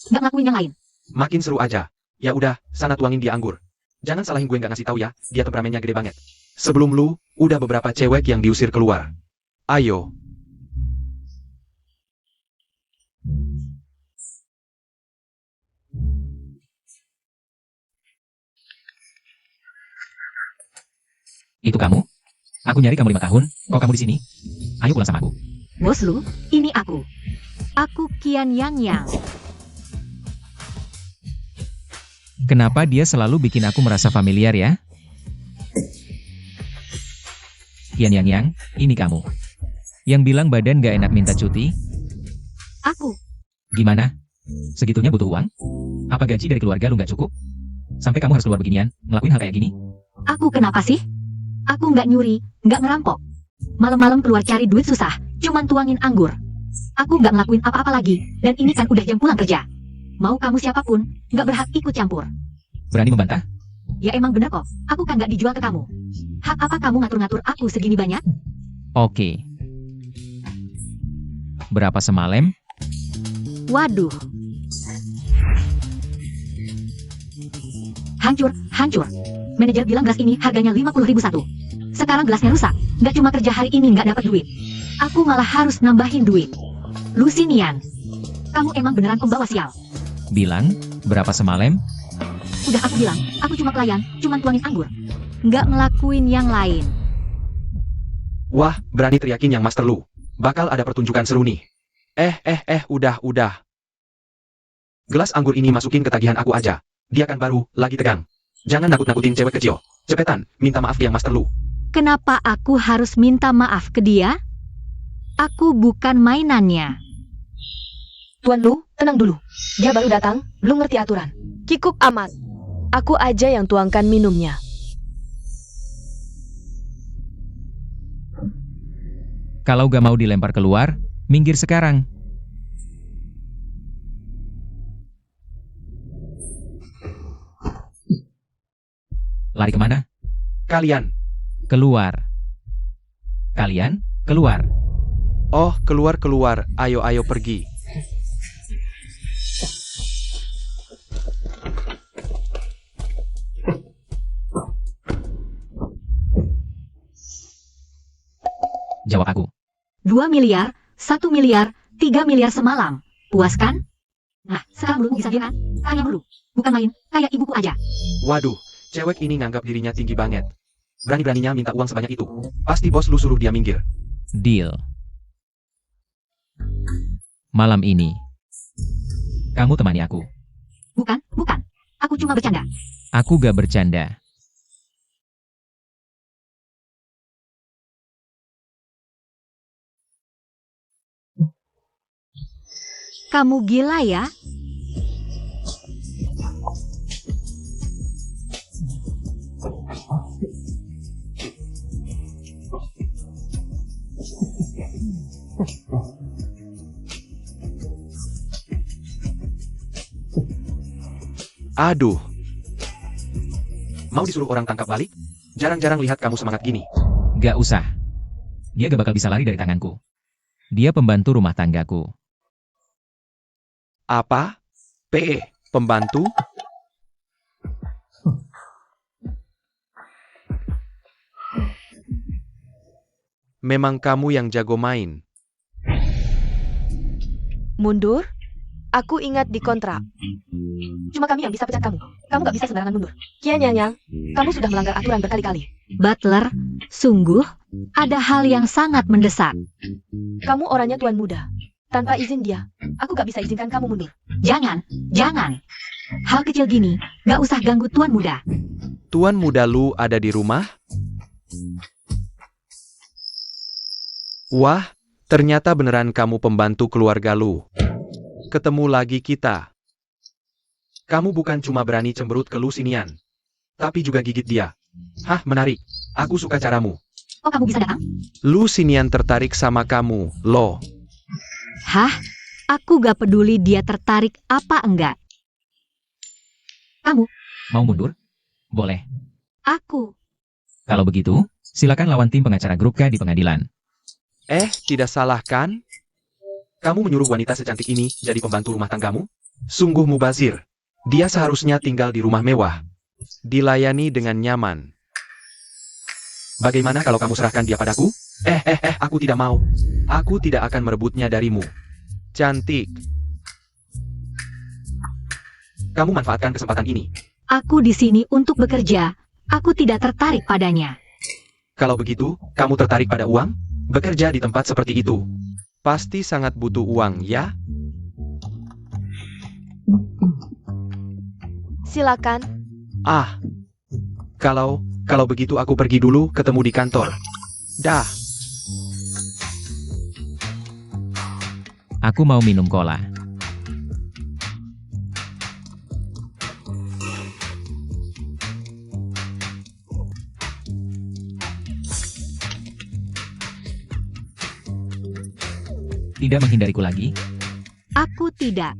Nggak ngelakuin yang lain. Makin seru aja. Ya udah, sana tuangin dia anggur. Jangan salahin gue nggak ngasih tahu ya, dia temperamennya gede banget. Sebelum lu, udah beberapa cewek yang diusir keluar. Ayo. Itu kamu? Aku nyari kamu 5 tahun, kok kamu di sini? Ayo pulang sama aku. Bos lu, ini aku. Aku Qian Yang. Kenapa dia selalu bikin aku merasa familiar ya? Qian Yang, ini kamu. Yang bilang badan gak enak minta cuti? Aku. Gimana? Segitunya butuh uang? Apa gaji dari keluarga lu gak cukup? Sampai kamu harus keluar beginian, ngelakuin hal kayak gini? Aku kenapa sih? Aku nggak nyuri, nggak ngerampok. Malam-malam keluar cari duit susah, cuman tuangin anggur. Aku nggak ngelakuin apa-apa lagi, dan ini kan udah jam pulang kerja. Mau kamu siapapun, nggak berhak ikut campur. Berani membantah? Ya emang bener kok, aku kan nggak dijual ke kamu. Hak apa kamu ngatur-ngatur aku segini banyak? Oke. Berapa semalem? Waduh. Hancur. Manajer bilang gelas ini harganya 50.000 satu. Sekarang gelasnya rusak. Nggak cuma kerja hari ini nggak dapat duit. Aku malah harus nambahin duit. Lucinian, kamu emang beneran pembawa sial. Bilang, berapa semalem? Udah aku bilang, aku cuma pelayan, cuma tuangin anggur. Nggak ngelakuin yang lain. Wah, berani teriakin yang Master Lu. Bakal ada pertunjukan seru nih. Udah. Gelas anggur ini masukin ketagihan aku aja. Dia kan baru, lagi tegang. Jangan nakut-nakutin cewek kecil. Cepetan, minta maaf yang Master Lu. Kenapa aku harus minta maaf ke dia? Aku bukan mainannya. Tuan Lu, tenang dulu. Dia baru datang, belum ngerti aturan. Kikuk amat. Aku aja yang tuangkan minumnya. Kalau gak mau dilempar keluar, minggir sekarang. Lari kemana? Kalian. Keluar. Kalian, keluar. Oh, keluar. Ayo pergi. Jawab aku. 2 miliar, 1 miliar, 3 miliar semalam. Puas kan? Nah, sekarang belum bisa dia kan? Kalian dulu. Bukan main, kayak ibuku aja. Waduh, cewek ini nganggap dirinya tinggi banget. Berani-beraninya minta uang sebanyak itu. Pasti bos lu suruh dia minggir. Deal. Malam ini, kamu temani aku. Bukan. Aku cuma bercanda. Aku gak bercanda. Kamu gila ya? Aduh. Mau disuruh orang tangkap balik? Jarang-jarang lihat kamu semangat gini. Gak usah. Dia gak bakal bisa lari dari tanganku. Dia pembantu rumah tanggaku. Apa? PE, pembantu? Memang kamu yang jago main. Mundur? Aku ingat di kontrak. Cuma kami yang bisa pecat kamu. Kamu gak bisa sembarangan mundur. Kian Yang, kamu sudah melanggar aturan berkali-kali. Butler, sungguh, ada hal yang sangat mendesak. Kamu orangnya tuan muda. Tanpa izin dia, aku gak bisa izinkan kamu mundur. Jangan. Hal kecil gini, gak usah ganggu tuan muda. Tuan muda Lu ada di rumah? Wah, ternyata beneran kamu pembantu keluarga Lu. Ketemu lagi kita. Kamu bukan cuma berani cemberut ke Lucinian, tapi juga gigit dia. Hah, menarik. Aku suka caramu. Oh, kamu bisa datang? Lucinian tertarik sama kamu, loh. Hah? Aku gak peduli dia tertarik apa enggak. Kamu? Mau mundur? Boleh. Aku. Kalau begitu, silakan lawan tim pengacara grup K di pengadilan. Tidak salah kan? Kamu menyuruh wanita secantik ini jadi pembantu rumah tanggamu? Sungguh mubazir. Dia seharusnya tinggal di rumah mewah. Dilayani dengan nyaman. Bagaimana kalau kamu serahkan dia padaku? Aku tidak mau. Aku tidak akan merebutnya darimu. Cantik. Kamu manfaatkan kesempatan ini. Aku di sini untuk bekerja. Aku tidak tertarik padanya. Kalau begitu, kamu tertarik pada uang? Bekerja di tempat seperti itu. Pasti sangat butuh uang, ya? Silakan. Kalau begitu aku pergi dulu, ketemu di kantor. Dah. Aku mau minum cola. Tidak menghindariku lagi? Aku tidak.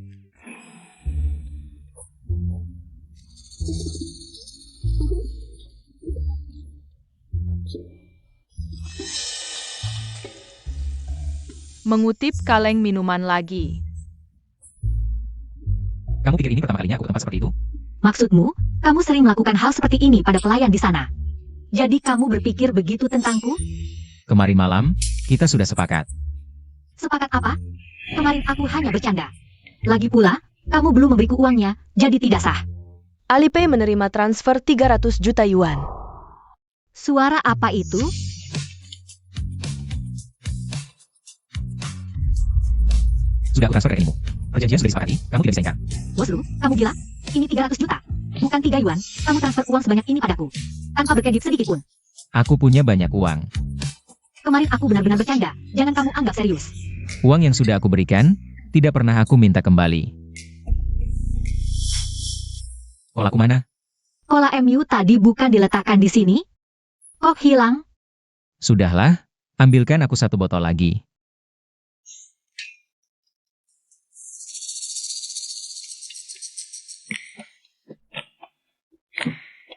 Mengutip kaleng minuman lagi. Kamu pikir ini pertama kalinya aku ke tempat seperti itu? Maksudmu, kamu sering melakukan hal seperti ini pada pelayan di sana? Jadi kamu berpikir begitu tentangku? Kemarin malam, kita sudah sepakat. Sepakat apa? Kemarin aku hanya bercanda. Lagi pula, kamu belum memberiku uangnya, jadi tidak sah. Alipay menerima transfer 300 juta yuan. Suara apa itu? Sudah aku transfer rekeningmu. Perjanjian sudah disepakati, kamu tidak bisa ingkar. Bos Lu, kamu gila? Ini 300 juta. Bukan 3 yuan, kamu transfer uang sebanyak ini padaku. Tanpa berkedip sedikit pun. Aku punya banyak uang. Kemarin aku benar-benar bercanda, jangan kamu anggap serius. Uang yang sudah aku berikan, tidak pernah aku minta kembali. Kolaku mana? Kola MU tadi bukan diletakkan di sini? Kok hilang? Sudahlah, ambilkan aku 1 botol lagi.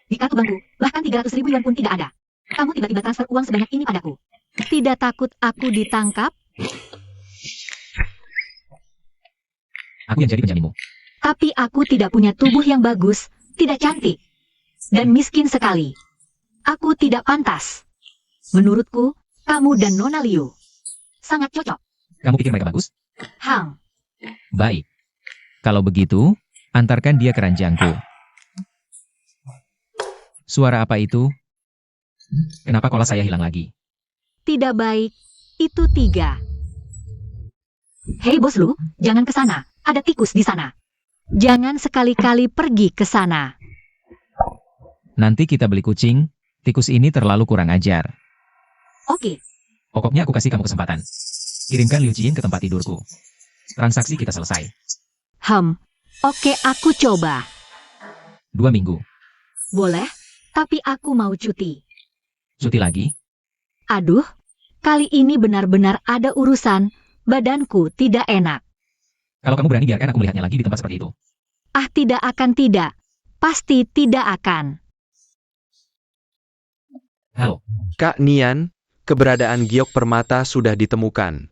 Di kartu banku, bahkan 300.000 yuan pun tidak ada. Kamu tiba-tiba transfer uang sebanyak ini padaku. Tidak takut aku ditangkap? Aku yang jadi penjaminmu. Tapi aku tidak punya tubuh yang bagus, tidak cantik, dan miskin sekali. Aku tidak pantas. Menurutku, kamu dan Nona Liu sangat cocok. Kamu pikir mereka bagus? Hang, Baik. Kalau begitu, antarkan dia ke ranjangku. Suara apa itu? Kenapa kola saya hilang lagi? tidak baik. Itu 3. Hei bos Lu, jangan ke sana. Ada tikus di sana. Jangan sekali-kali pergi ke sana. Nanti kita beli kucing, tikus ini terlalu kurang ajar. Oke, Pokoknya aku kasih kamu kesempatan. Kirimkan Liu Jin ke tempat tidurku. Transaksi kita selesai. Oke, aku coba. 2 minggu. Boleh, tapi aku mau cuti. Cuti lagi? Aduh, kali ini benar-benar ada urusan. Badanku tidak enak. Kalau kamu berani biarkan aku melihatnya lagi di tempat seperti itu. Ah, tidak akan tidak. Pasti tidak akan. Halo, Kak Nian, keberadaan giok permata sudah ditemukan.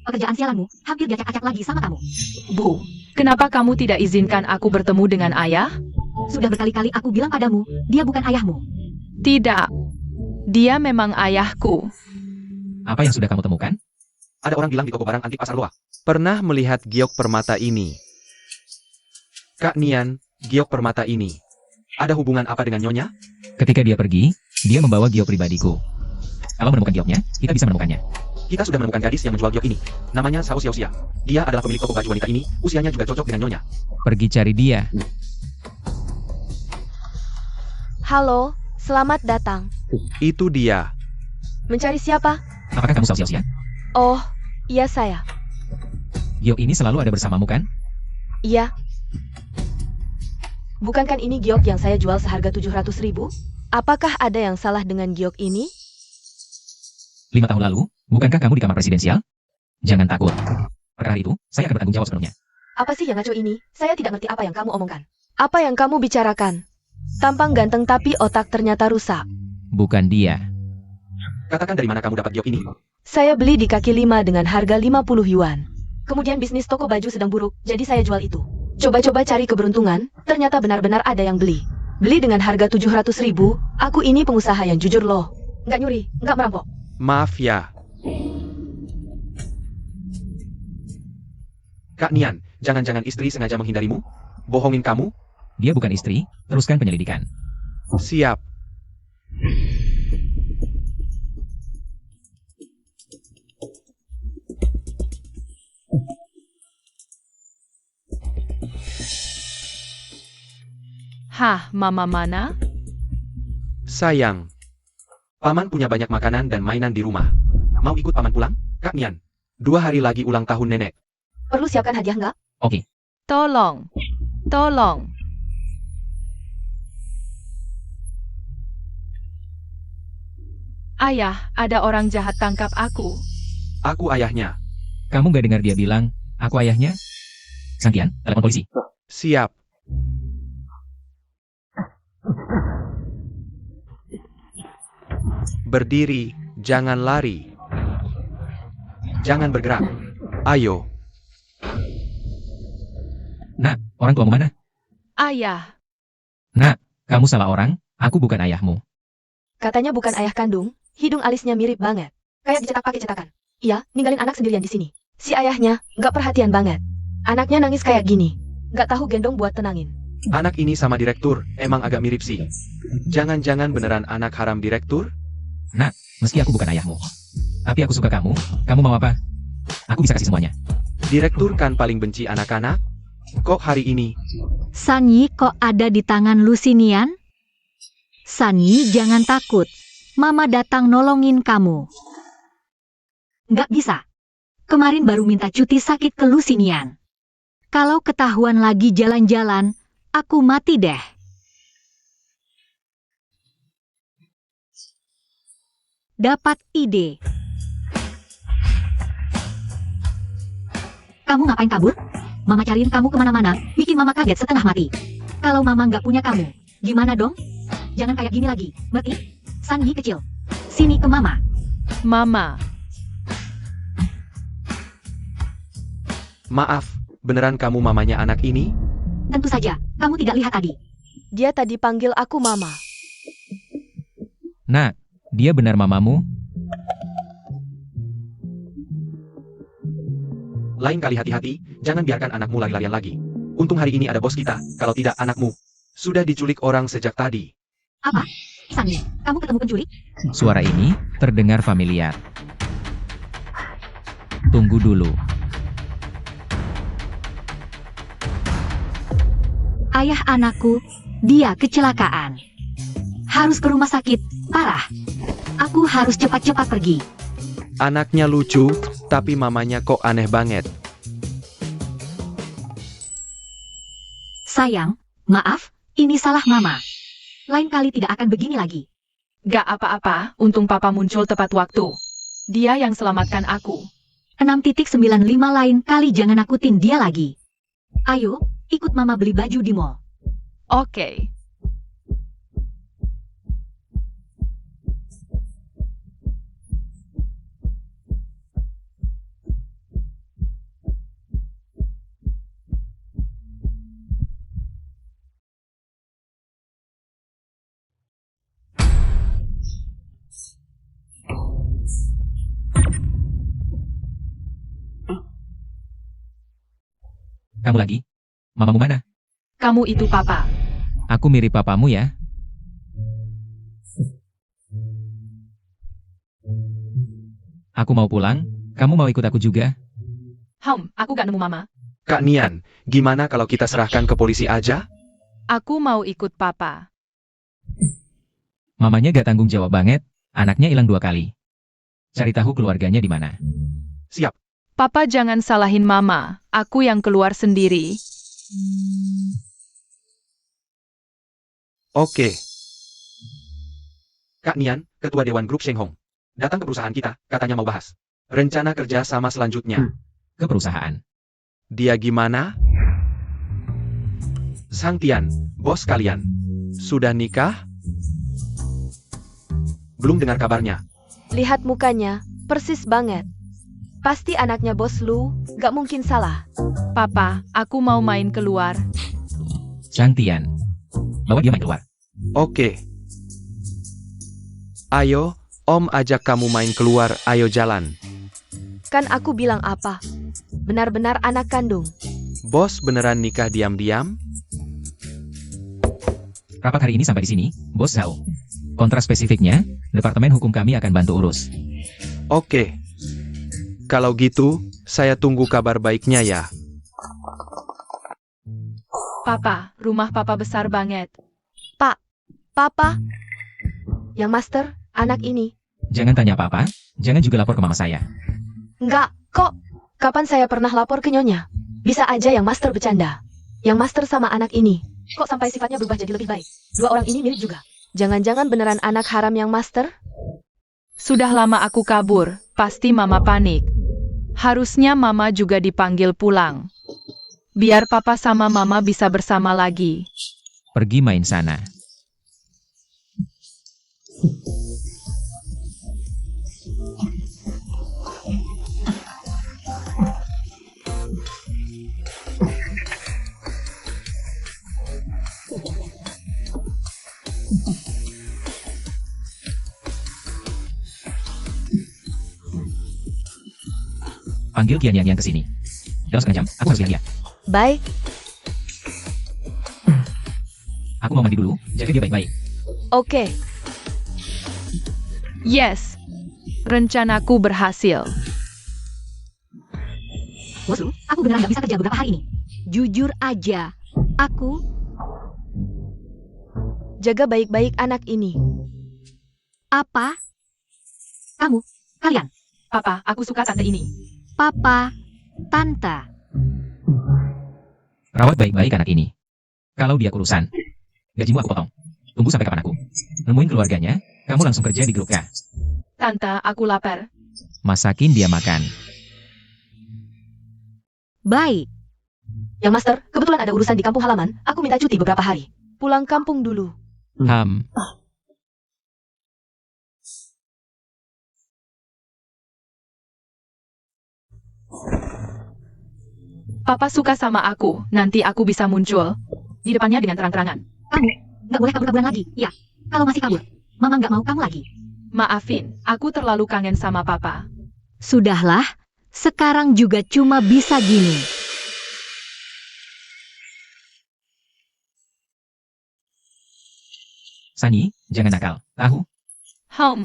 Pekerjaan sialanmu hampir diacak-acak lagi sama kamu. Bu, kenapa kamu tidak izinkan aku bertemu dengan ayah? Sudah berkali-kali aku bilang padamu, dia bukan ayahmu. Tidak. Dia memang ayahku. apa yang sudah kamu temukan? Ada orang bilang di toko barang antik Pasar Loa. Pernah melihat giok permata ini. Kak Nian, giok permata ini. Ada hubungan apa dengan Nyonya? Ketika dia pergi, dia membawa giok pribadiku. Kalau menemukan gioknya, kita bisa menemukannya. Kita sudah menemukan gadis yang menjual giok ini. Namanya Sao Xiaoxia. Dia adalah pemilik toko baju wanita ini. Usianya juga cocok dengan Nyonya. Pergi cari dia. Halo, selamat datang. Itu dia. Mencari siapa? Apakah kamu Sao Xiaoxia? Oh, iya saya. Giok ini selalu ada bersamamu kan? Iya. Bukankah ini giok yang saya jual seharga 700.000? Apakah ada yang salah dengan giok ini? 5 tahun lalu, bukankah kamu di kamar presidensial? Jangan takut. Perkara itu, saya akan bertanggung jawab sepenuhnya. Apa sih yang ngaco ini? Saya tidak ngerti apa yang kamu omongkan. Apa yang kamu bicarakan? Tampang ganteng tapi otak ternyata rusak. Bukan dia. Katakan dari mana kamu dapat giok ini? Saya beli di kaki 5 dengan harga 50 yuan. Kemudian bisnis toko baju sedang buruk, jadi saya jual itu. Coba-coba cari keberuntungan, ternyata benar-benar ada yang beli. Beli dengan harga 700.000, aku ini pengusaha yang jujur loh. Nggak nyuri, nggak merampok. Maaf ya. Kak Nian, jangan-jangan istri sengaja menghindarimu? Bohongin kamu? Dia bukan istri, teruskan penyelidikan. Siap. Hah, mama mana? Sayang. Paman punya banyak makanan dan mainan di rumah. Mau ikut paman pulang? Kak Nian, 2 hari lagi ulang tahun nenek. Perlu siapkan hadiah nggak? Oke, Tolong. Tolong. Ayah, ada orang jahat tangkap aku. Aku ayahnya. kamu gak dengar dia bilang, aku ayahnya? Sangkian, telepon polisi. Siap. Berdiri, jangan lari. Jangan bergerak. Ayo. Nak, orang tuamu mana? Ayah, Nak, kamu salah orang, aku bukan ayahmu. Katanya bukan ayah kandung, hidung alisnya mirip banget. Kayak dicetak pakai cetakan. Iya, ninggalin anak sendirian di sini. Si ayahnya, nggak perhatian banget. Anaknya nangis kayak gini. Nggak tahu gendong buat tenangin. Anak ini sama direktur, emang agak mirip sih. Jangan-jangan beneran anak haram direktur? Meski aku bukan ayahmu. Tapi aku suka kamu mau apa? Aku bisa kasih semuanya. Direktur kan paling benci anak-anak? Kok hari ini? Sanyi kok ada di tangan Lusinian? Sanyi jangan takut. Mama datang nolongin kamu. Nggak bisa. Kemarin baru minta cuti sakit ke Lusinian. Kalau ketahuan lagi jalan-jalan, aku mati deh. Dapat ide. Kamu ngapain kabur? Mama cariin kamu kemana-mana, bikin mama kaget setengah mati. Kalau mama nggak punya kamu, gimana dong? Jangan kayak gini lagi, ngerti? Sanyi kecil, sini ke mama. Mama. Maaf, beneran kamu mamanya anak ini? Tentu saja, kamu tidak lihat tadi. Dia tadi panggil aku mama. Nak, dia benar mamamu? Lain kali hati-hati, jangan biarkan anakmu lari-larian lagi. Untung hari ini ada bos kita, kalau tidak anakmu sudah diculik orang sejak tadi. Apa? Sanyi, kamu ketemu penculik? Suara ini terdengar familiar. Tunggu dulu. Ayah anakku, dia kecelakaan. Harus ke rumah sakit, parah. Aku harus cepat-cepat pergi. Anaknya lucu, tapi mamanya kok aneh banget. Sayang, maaf, ini salah mama. Lain kali tidak akan begini lagi. Gak apa-apa, untung papa muncul tepat waktu. Dia yang selamatkan aku. 6.95 lain kali jangan nakutin dia lagi. Ayo, ikut mama beli baju di mall. Oke. Kamu lagi? Mamamu mana? Kamu itu papa. Aku mirip papamu ya? Aku mau pulang, kamu mau ikut aku juga? Aku gak nemu mama. Kak Nian, gimana kalau kita serahkan ke polisi aja? Aku mau ikut papa. Mamanya gak tanggung jawab banget, anaknya hilang 2 kali. Cari tahu keluarganya di mana. Siap. Papa jangan salahin mama. Aku yang keluar sendiri. Oke. Kak Nian, Ketua Dewan Grup Sheng Hong, datang ke perusahaan kita, katanya mau bahas rencana kerja sama selanjutnya. Ke perusahaan. Dia gimana? Sang Tian, bos kalian, sudah nikah? Belum dengar kabarnya. Lihat mukanya, persis banget. Pasti anaknya bos Lu, gak mungkin salah. Papa, aku mau main keluar. Chang Tian. Bawa dia main keluar. Oke. Ayo, Om ajak kamu main keluar, ayo jalan. Kan aku bilang apa? Benar-benar anak kandung. Bos beneran nikah diam-diam? Rapat hari ini sampai di sini, Bos Zhao. Kontrak spesifiknya, Departemen Hukum kami akan bantu urus. Oke. Kalau gitu, saya tunggu kabar baiknya ya. Papa, rumah papa besar banget. Papa? Yang master, anak ini. Jangan tanya apa-apa, jangan juga lapor ke mama saya. Enggak, kok? Kapan saya pernah lapor ke nyonya? Bisa aja yang master bercanda. Yang master sama anak ini. Kok sampai sifatnya berubah jadi lebih baik? 2 orang ini mirip juga. Jangan-jangan beneran anak haram yang master? Sudah lama aku kabur, pasti mama panik. Harusnya mama juga dipanggil pulang. Biar papa sama mama bisa bersama lagi. Pergi main sana. Panggil Tian Yang ke sini. Dalam setengah jam, aku harus lihat dia. Baik, Aku mau mandi dulu, jaga dia baik-baik. oke. Yes. Rencanaku berhasil. Bos Lu, aku beneran gak bisa kerja beberapa hari ini. Jujur aja, aku Jaga baik-baik anak ini. apa? Kamu, kalian, Papa, aku suka tante ini. papa, tante. Rawat baik-baik anak ini. Kalau dia kurusan, gajimu aku potong. Tunggu sampai kapan aku nemuin keluarganya, kamu langsung kerja di grup K. Tante, aku lapar. Masakin dia makan. Baik, Yang Master, kebetulan ada urusan di kampung halaman. Aku minta cuti beberapa hari. Pulang kampung dulu. Papa suka sama aku. Nanti aku bisa muncul di depannya dengan terang-terangan. kamu gak boleh kabur-kaburan lagi. Ya, kalau masih kabur, mama gak mau kamu lagi. Maafin, aku terlalu kangen sama papa. Sudahlah, sekarang juga cuma bisa gini. Sani, jangan nakal. Tahu? Hmm.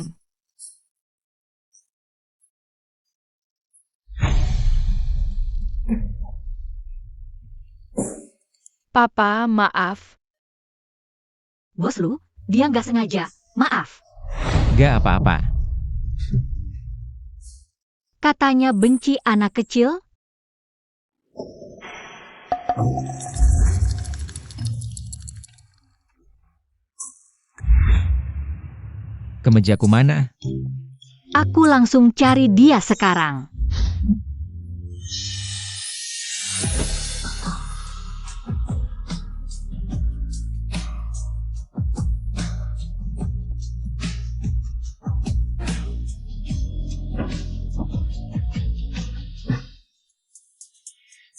Papa, maaf. Bos Lu, dia gak sengaja. Maaf. Gak apa-apa. Katanya benci anak kecil. Kemejaku mana? Aku langsung cari dia sekarang.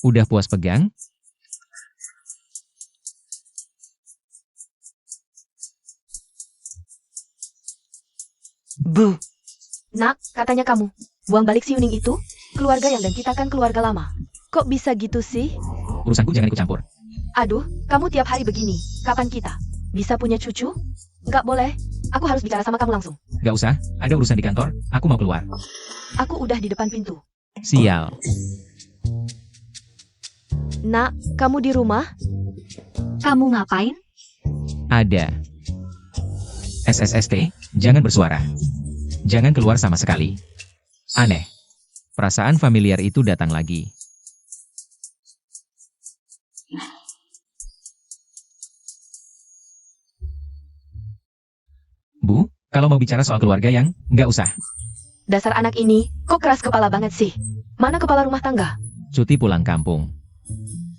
Udah puas pegang? Bu. Nak, katanya kamu. Buang balik si Yuning itu. Keluarga yang dan kita kan keluarga lama. Kok bisa gitu sih? Urusanku jangan ikut campur. Aduh, kamu tiap hari begini. Kapan kita bisa punya cucu? Nggak boleh. Aku harus bicara sama kamu langsung. Gak usah, ada urusan di kantor, aku mau keluar. Aku udah di depan pintu. Sial. Nak, kamu di rumah? Kamu ngapain? Ada. SSST, jangan bersuara. Jangan keluar sama sekali. Aneh. Perasaan familiar itu datang lagi. Bu, kalau mau bicara soal keluarga yang, nggak usah. Dasar anak ini, kok keras kepala banget sih? Mana kepala rumah tangga? Cuti pulang kampung.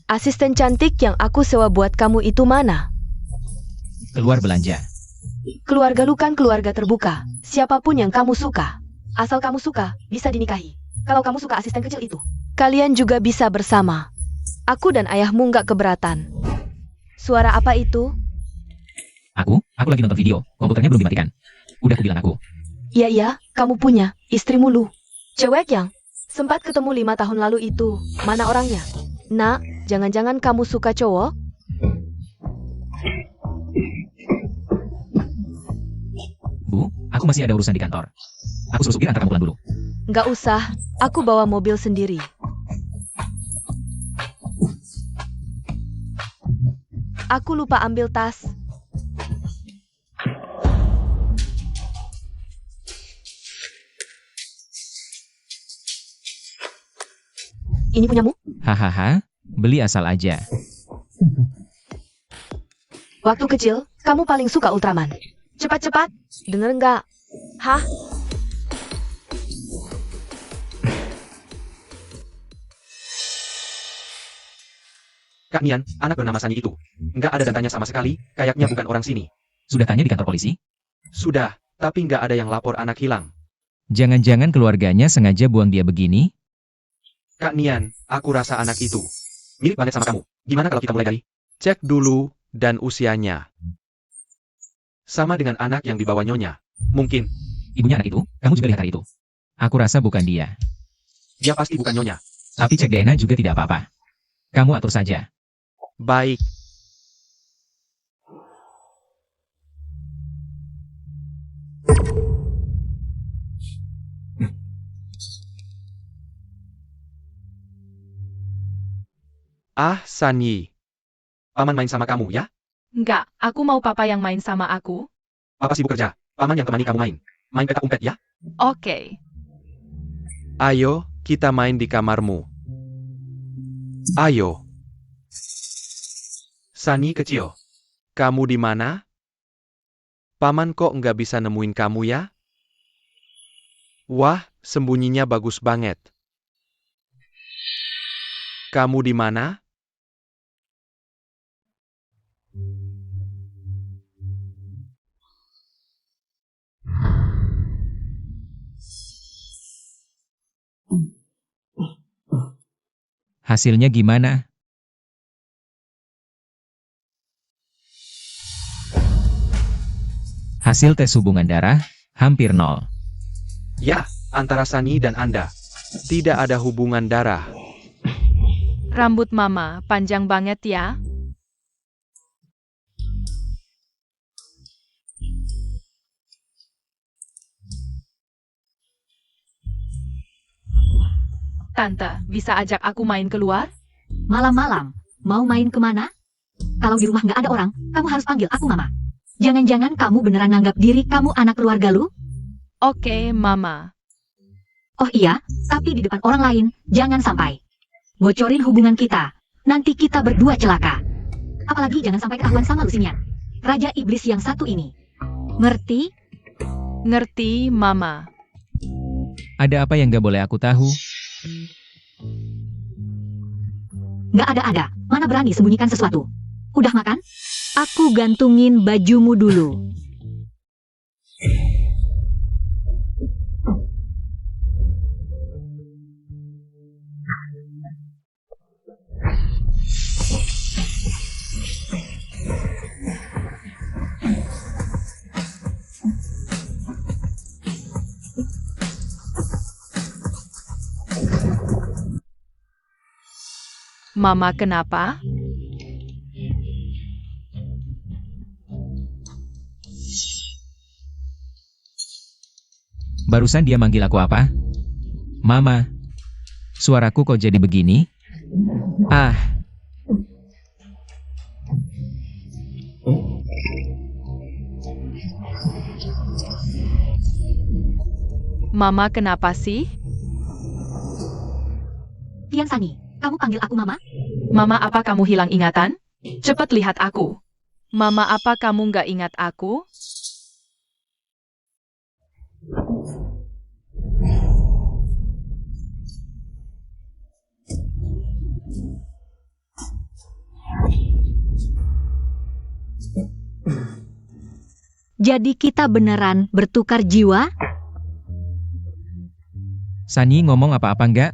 Asisten cantik yang aku sewa buat kamu itu mana? Keluar belanja. Keluarga lu kan keluarga terbuka. Siapapun yang kamu suka. Asal kamu suka, bisa dinikahi. Kalau kamu suka asisten kecil itu, kalian juga bisa bersama. Aku dan ayahmu nggak keberatan. Suara apa itu? Aku lagi nonton video, komputernya belum dimatikan. Udah aku bilang aku. Iya, kamu punya istri mulu. Cewek yang sempat ketemu 5 tahun lalu itu, mana orangnya? Nak, jangan-jangan kamu suka cowok? Bu, aku masih ada urusan di kantor. Aku suruh supir antar kamu pulang dulu. Nggak usah, aku bawa mobil sendiri. Aku lupa ambil tas. Ini punyamu? Hahaha, beli asal aja. Waktu kecil, kamu paling suka Ultraman. Cepat-cepat, denger nggak? Hah? Kak Nian, anak bernama Sani itu. Nggak ada datanya sama sekali, kayaknya bukan orang sini. Sudah tanya di kantor polisi? Sudah, tapi nggak ada yang lapor anak hilang. Jangan-jangan keluarganya sengaja buang dia begini? Kak Nian, aku rasa anak itu mirip banget sama kamu. Gimana kalau kita mulai dari cek dulu dan usianya. Sama dengan anak yang dibawa Nyonya. Mungkin. Ibunya anak itu, kamu juga lihat hari itu. Aku rasa bukan dia. Dia pasti bukan Nyonya. Tapi cek DNA juga tidak apa-apa. Kamu atur saja. Baik. Ah, Sanyi. Paman main sama kamu, ya? Enggak, aku mau papa yang main sama aku. Papa sibuk kerja. Paman yang temani kamu main. Main petak umpet, ya? Oke. Ayo, kita main di kamarmu. Ayo. Sanyi kecil. Kamu di mana? Paman kok nggak bisa nemuin kamu ya? Wah, sembunyinya bagus banget. Kamu di mana? Hasilnya gimana? Hasil tes hubungan darah, hampir nol. Ya, antara Sanyi dan Anda. Tidak ada hubungan darah. Rambut mama panjang banget ya. Tante, bisa ajak aku main keluar? Malam-malam, mau main kemana? Kalau di rumah nggak ada orang, kamu harus panggil aku mama. Jangan-jangan kamu beneran nganggap diri kamu anak keluarga lu? Oke, mama. Oh iya, tapi di depan orang lain, jangan sampai. Bocorin hubungan kita, nanti kita berdua celaka. Apalagi jangan sampai ketahuan sama Lusinian, Raja Iblis yang satu ini. Ngerti? Ngerti, mama. Ada apa yang gak boleh aku tahu? Nggak ada-ada, mana berani sembunyikan sesuatu. Udah makan? Aku gantungin bajumu dulu. Mama kenapa? Barusan dia manggil aku apa? Mama. Suaraku kok jadi begini? Ah. Mama kenapa sih? Tian Sanyi, kamu panggil aku mama? Mama apa kamu hilang ingatan? Cepat lihat aku. Mama apa kamu nggak ingat aku? Jadi kita beneran bertukar jiwa? Sanyi ngomong apa-apa enggak?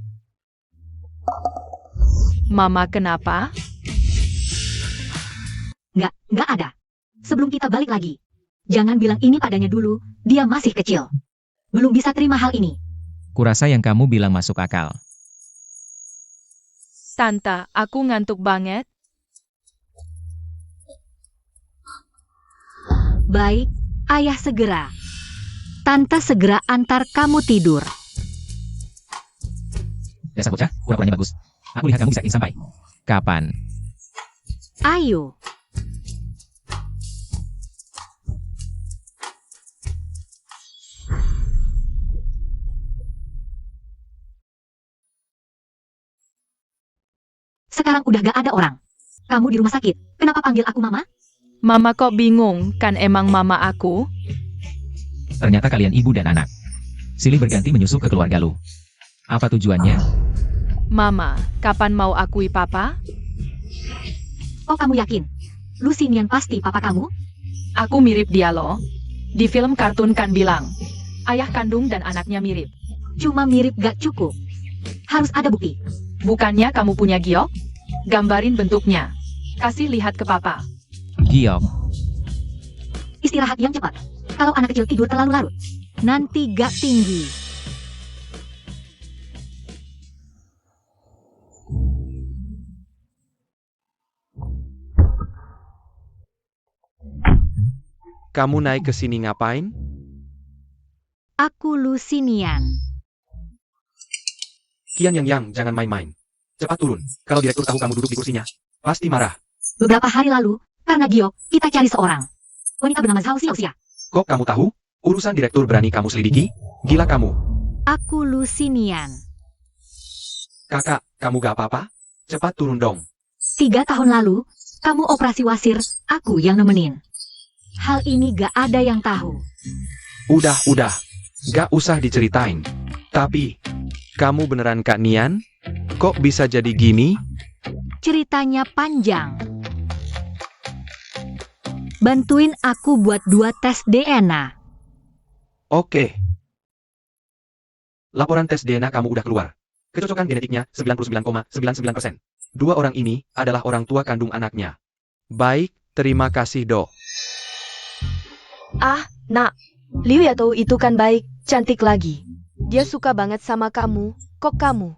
Mama kenapa? Nggak ada. Sebelum kita balik lagi, jangan bilang ini padanya dulu, dia masih kecil. Belum bisa terima hal ini. Kurasa yang kamu bilang masuk akal. Tante, aku ngantuk banget. Baik, ayah segera. Tante segera antar kamu tidur. Dasar bocah, pura-puranya bagus. Aku lihat kamu bisa in sampai. Kapan? Ayo. Sekarang udah gak ada orang. Kamu di rumah sakit, kenapa panggil aku mama? Mama kok bingung, kan emang mama aku? Ternyata kalian ibu dan anak. Silih berganti menyusul ke keluarga lu. Apa tujuannya? Mama, kapan mau akui papa? Oh kamu yakin? Lusinian pasti papa kamu? Aku mirip dia loh. Di film kartun kan bilang, ayah kandung dan anaknya mirip. Cuma mirip gak cukup. Harus ada bukti. Bukannya kamu punya giok? Gambarin bentuknya. Kasih lihat ke papa. Giok. Istirahat yang cepat. Kalau anak kecil tidur terlalu larut, nanti gak tinggi. Kamu naik ke sini ngapain? Aku Lucinian. Qian Yang, jangan main-main. Cepat turun. Kalau direktur tahu kamu duduk di kursinya, pasti marah. Beberapa hari lalu, karena Giok, kita cari seorang wanita bernama Zhao Xiaoxia. Kok kamu tahu? Urusan direktur berani kamu selidiki? Gila kamu. Aku Lucinian. Kakak, kamu gak apa-apa? Cepat turun dong. 3 tahun lalu, kamu operasi wasir, aku yang nemenin. Hal ini gak ada yang tahu. Udah. Gak usah diceritain. Tapi, kamu beneran Kak Nian? Kok bisa jadi gini? Ceritanya panjang. Bantuin aku buat 2 tes DNA. Oke. Laporan tes DNA kamu udah keluar. Kecocokan genetiknya 99,99%. 2 orang ini adalah orang tua kandung anaknya. Baik, terima kasih dok. Ah, nak. Liu Yatou itu kan baik, cantik lagi. Dia suka banget sama kamu. Kok kamu?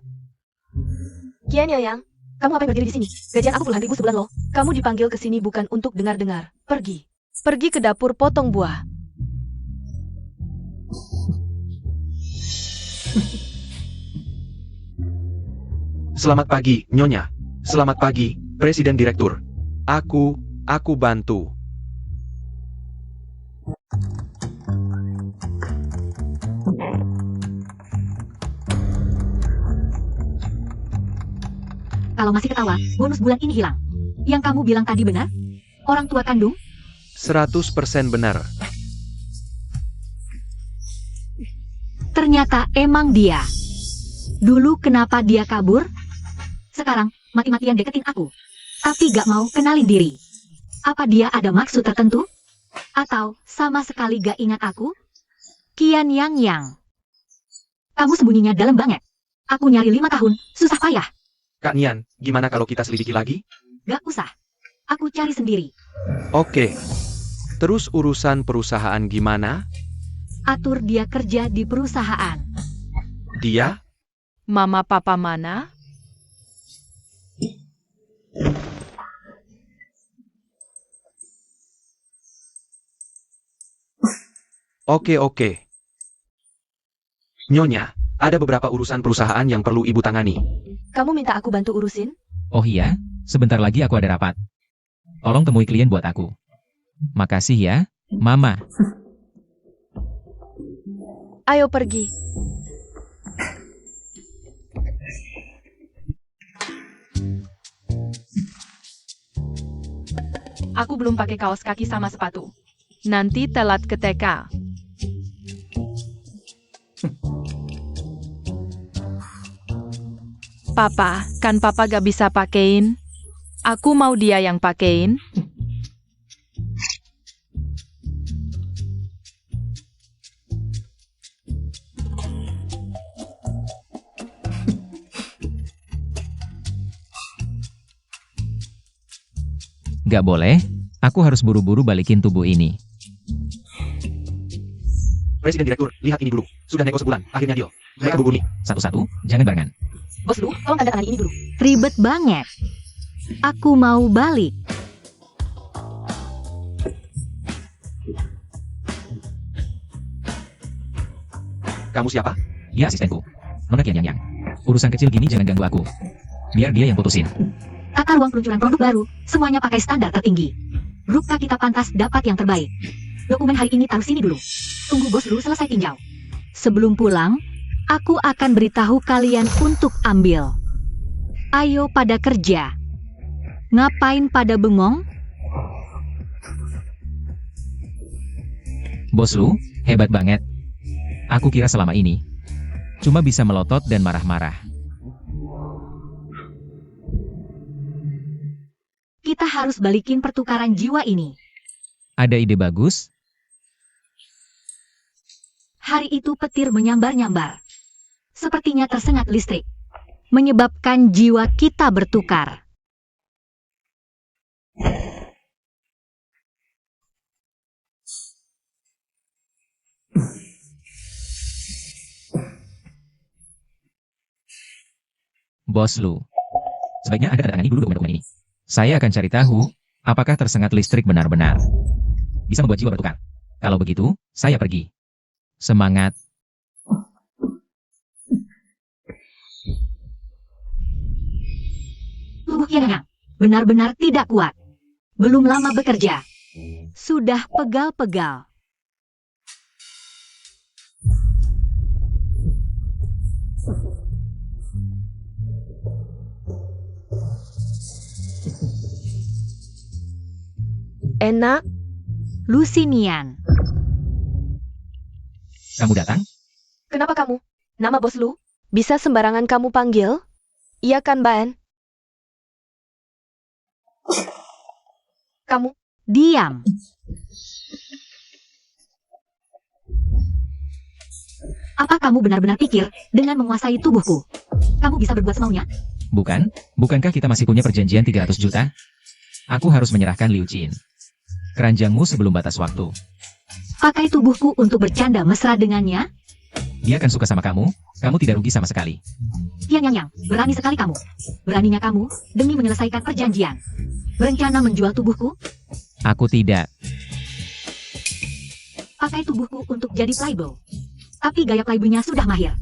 Qian Yang, kamu apa yang berdiri di sini? Gajian aku puluhan ribu sebulan loh. Kamu dipanggil ke sini bukan untuk dengar-dengar. Pergi. Pergi ke dapur potong buah. Selamat pagi, Nyonya. Selamat pagi, Presiden Direktur. Aku bantu. Kalau masih ketawa, bonus bulan ini hilang. Yang kamu bilang tadi benar? Orang tua kandung? 100% benar. Ternyata emang dia. Dulu kenapa dia kabur? Sekarang mati-matian deketin aku. Tapi gak mau kenalin diri. Apa dia ada maksud tertentu? Atau sama sekali gak ingat aku? Qian Yang. Kamu sembunyinya dalam banget. Aku nyari 5 tahun, susah payah. Kak Nian, gimana kalau kita selidiki lagi? Gak usah. Aku cari sendiri. Oke. Terus urusan perusahaan gimana? Atur dia kerja di perusahaan. Dia? Mama papa mana? Oke. Nyonya, ada beberapa urusan perusahaan yang perlu ibu tangani. Kamu minta aku bantu urusin? Oh iya, sebentar lagi aku ada rapat. Tolong temui klien buat aku. Makasih ya, Mama. Ayo pergi. Aku belum pakai kaos kaki sama sepatu. Nanti telat ke TK. Papa, kan papa gak bisa pakein? Aku mau dia yang pakein. Gak boleh, aku harus buru-buru balikin tubuh ini. Presiden Direktur, lihat ini dulu. Sudah nego sebulan, akhirnya deal. Mereka bubur nih. Satu-satu, jangan barengan. Bos Lu, tolong tanda tangani ini dulu. Ribet banget. Aku mau balik. Kamu siapa? Dia asistenku. Nona Qian Yang. Urusan kecil gini jangan ganggu aku. Biar dia yang putusin. Tata ruang peluncuran produk baru, semuanya pakai standar tertinggi. Rupa kita pantas dapat yang terbaik. Dokumen hari ini taruh sini dulu. Tunggu bos dulu selesai tinjau. Sebelum pulang, aku akan beritahu kalian untuk ambil. Ayo pada kerja. Ngapain pada bengong? Bos Lu, hebat banget. Aku kira selama ini cuma bisa melotot dan marah-marah. Kita harus balikin pertukaran jiwa ini. Ada ide bagus? Hari itu petir menyambar-nyambar. Sepertinya tersengat listrik. Menyebabkan jiwa kita bertukar. Bos Lu, sebaiknya Anda tanda tangani dulu dokumen-dokumen ini. Saya akan cari tahu, apakah tersengat listrik benar-benar bisa membuat jiwa bertukar. Kalau begitu, saya pergi. Semangat. Tubuh Qianyang benar-benar tidak kuat. Belum lama bekerja. Sudah pegal-pegal. Enak, Lucinian. Kamu datang? kenapa kamu? Nama bos lu? Bisa sembarangan kamu panggil? Iya kan, Ban? Kamu, Diam. Apa kamu benar-benar pikir dengan menguasai tubuhku, kamu bisa berbuat semaunya? Bukankah kita masih punya perjanjian 300 juta? Aku harus menyerahkan Liu Jin. Keranjangmu sebelum batas waktu. Pakai tubuhku untuk bercanda mesra dengannya? Dia akan suka sama kamu tidak rugi sama sekali. Qianyang, berani sekali kamu. Beraninya kamu demi menyelesaikan perjanjian. Berencana menjual tubuhku? Aku tidak. Pakai tubuhku untuk jadi playboy. Tapi gaya playboynya sudah mahir.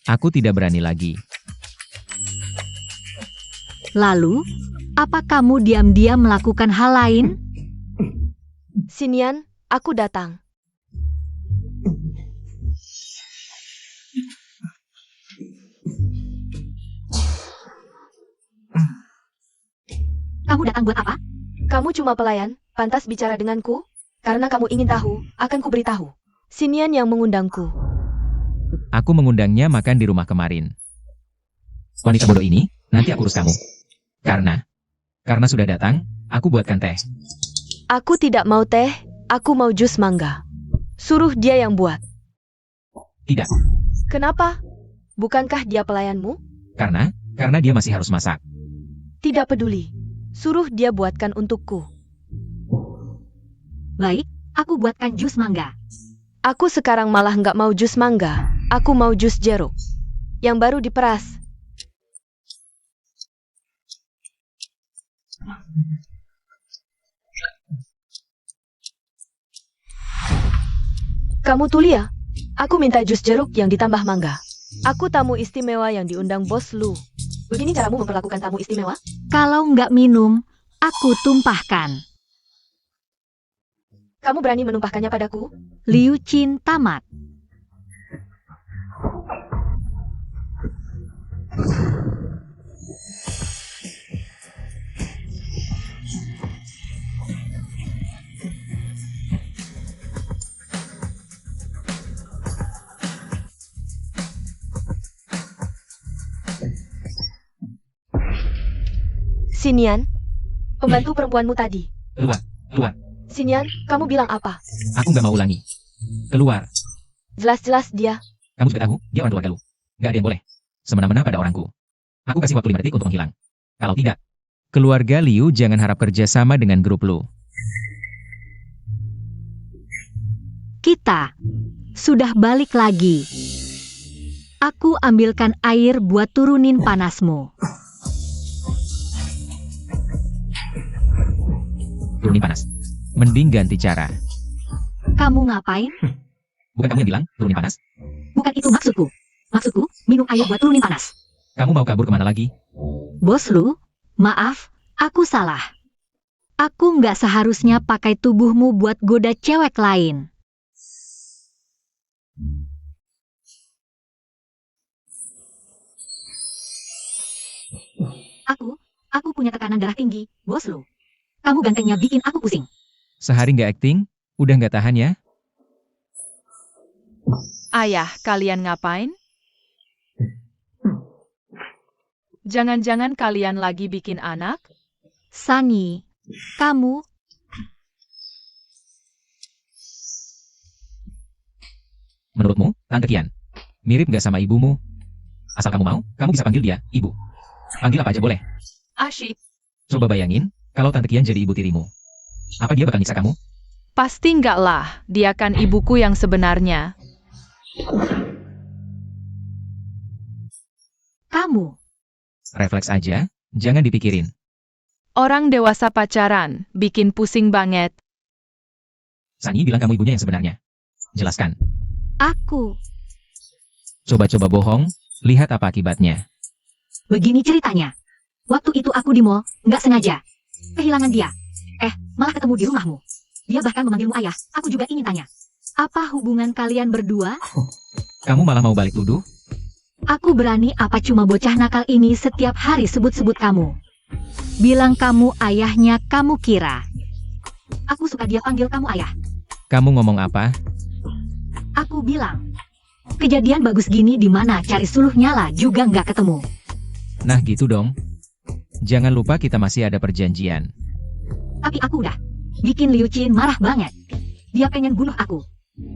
Aku tidak berani lagi. Lalu, apa kamu diam-diam melakukan hal lain? Sinian, aku datang. Kamu datang buat apa? Kamu cuma pelayan, pantas bicara denganku? Karena kamu ingin tahu, akan kuberitahu. Sinian yang mengundangku. Aku mengundangnya makan di rumah kemarin. Wanita bodoh ini, nanti aku urus kamu. Karena sudah datang, aku buatkan teh. Aku tidak mau teh, aku mau jus mangga. Suruh dia yang buat. Tidak, Kenapa? Bukankah dia pelayanmu? karena dia masih harus masak. Tidak peduli. Suruh dia buatkan untukku. Baik, aku buatkan jus mangga. Aku sekarang malah nggak mau jus mangga. Aku mau jus jeruk. Yang baru diperas. Kamu tuli ya? Aku minta jus jeruk yang ditambah mangga. Aku tamu istimewa yang diundang bos lu. Begini caramu memperlakukan tamu istimewa? Kalau nggak minum, aku tumpahkan. Kamu berani menumpahkannya padaku? Liu Jin tamat. Sinian, pembantu perempuanmu tadi. Keluar. Sinian, kamu bilang apa? Aku nggak mau ulangi. Keluar. Jelas-jelas dia. Kamu sudah tahu, dia orang tua Galuh. Nggak ada yang boleh semena-mena pada orangku. Aku kasih waktu 5 detik untuk menghilang. Kalau tidak, keluarga Liu jangan harap kerja sama dengan grup Lu. Kita sudah balik lagi. Aku ambilkan air buat turunin panasmu. Turunin panas. Mending ganti cara. Kamu ngapain? Bukan kamu yang bilang, turunin panas? Bukan itu maksudku. Maksudku, minum air buat turunin panas. Kamu mau kabur kemana lagi? Bos Lu, maaf, aku salah. Aku nggak seharusnya pakai tubuhmu buat goda cewek lain. Aku punya tekanan darah tinggi, Bos Lu. Kamu gantengnya bikin aku pusing. Sehari nggak acting, udah nggak tahan ya? Ayah, kalian ngapain? Jangan-jangan kalian lagi bikin anak? Sunny, kamu Menurutmu, Tante Kian, mirip nggak sama ibumu? Asal kamu mau, kamu bisa panggil dia, ibu. Panggil apa aja boleh. Asyik. Coba bayangin, kalau Tante Kian jadi ibu tirimu. Apa dia bakal nyiksa kamu? Pasti enggak lah, dia kan ibuku yang sebenarnya. Kamu. Refleks aja, jangan dipikirin. Orang dewasa pacaran, bikin pusing banget. Sunny bilang kamu ibunya yang sebenarnya. Jelaskan. Aku. Coba-coba bohong, lihat apa akibatnya. Begini ceritanya. Waktu itu aku di mall, nggak sengaja. Kehilangan dia. Malah ketemu di rumahmu. Dia bahkan memanggilmu ayah. Aku juga ingin tanya. Apa hubungan kalian berdua? Kamu malah mau balik tuduh? Aku berani apa cuma bocah nakal ini setiap hari sebut-sebut kamu. Bilang kamu ayahnya kamu kira. Aku suka dia panggil kamu ayah. Kamu ngomong apa? Aku bilang. Kejadian bagus gini di mana cari suluh nyala juga nggak ketemu. Nah gitu dong. Jangan lupa kita masih ada perjanjian. Tapi aku udah bikin Liu Qin marah banget. Dia pengen bunuh aku.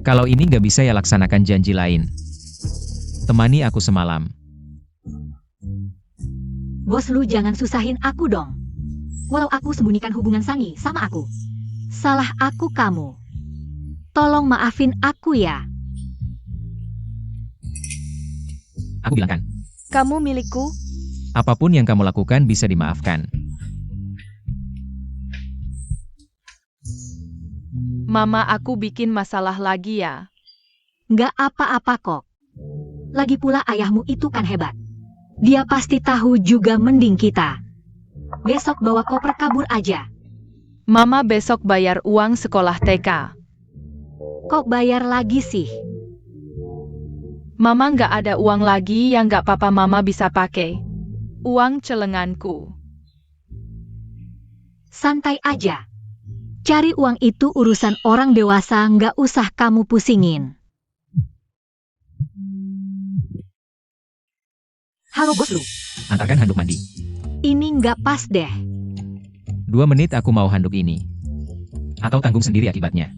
Kalau ini nggak bisa ya laksanakan janji lain. Temani aku semalam. Bos lu jangan susahin aku dong. Walau aku sembunyikan hubungan Sangi sama aku. Salah aku kamu. Tolong maafin aku ya. Aku bilang kan, Kamu milikku, apapun yang kamu lakukan bisa dimaafkan. Mama aku bikin masalah lagi ya. Nggak apa-apa kok. Lagi pula ayahmu itu kan hebat. Dia pasti tahu juga mending kita. Besok bawa koper kabur aja. Mama besok bayar uang sekolah TK. Kok bayar lagi sih? Mama nggak ada uang lagi yang nggak papa mama bisa pakai. Uang celenganku. Santai aja. Cari uang itu urusan orang dewasa, nggak usah kamu pusingin. Halo bos lu. Antarkan handuk mandi. Ini nggak pas deh. 2 menit aku mau handuk ini. Atau tanggung sendiri akibatnya.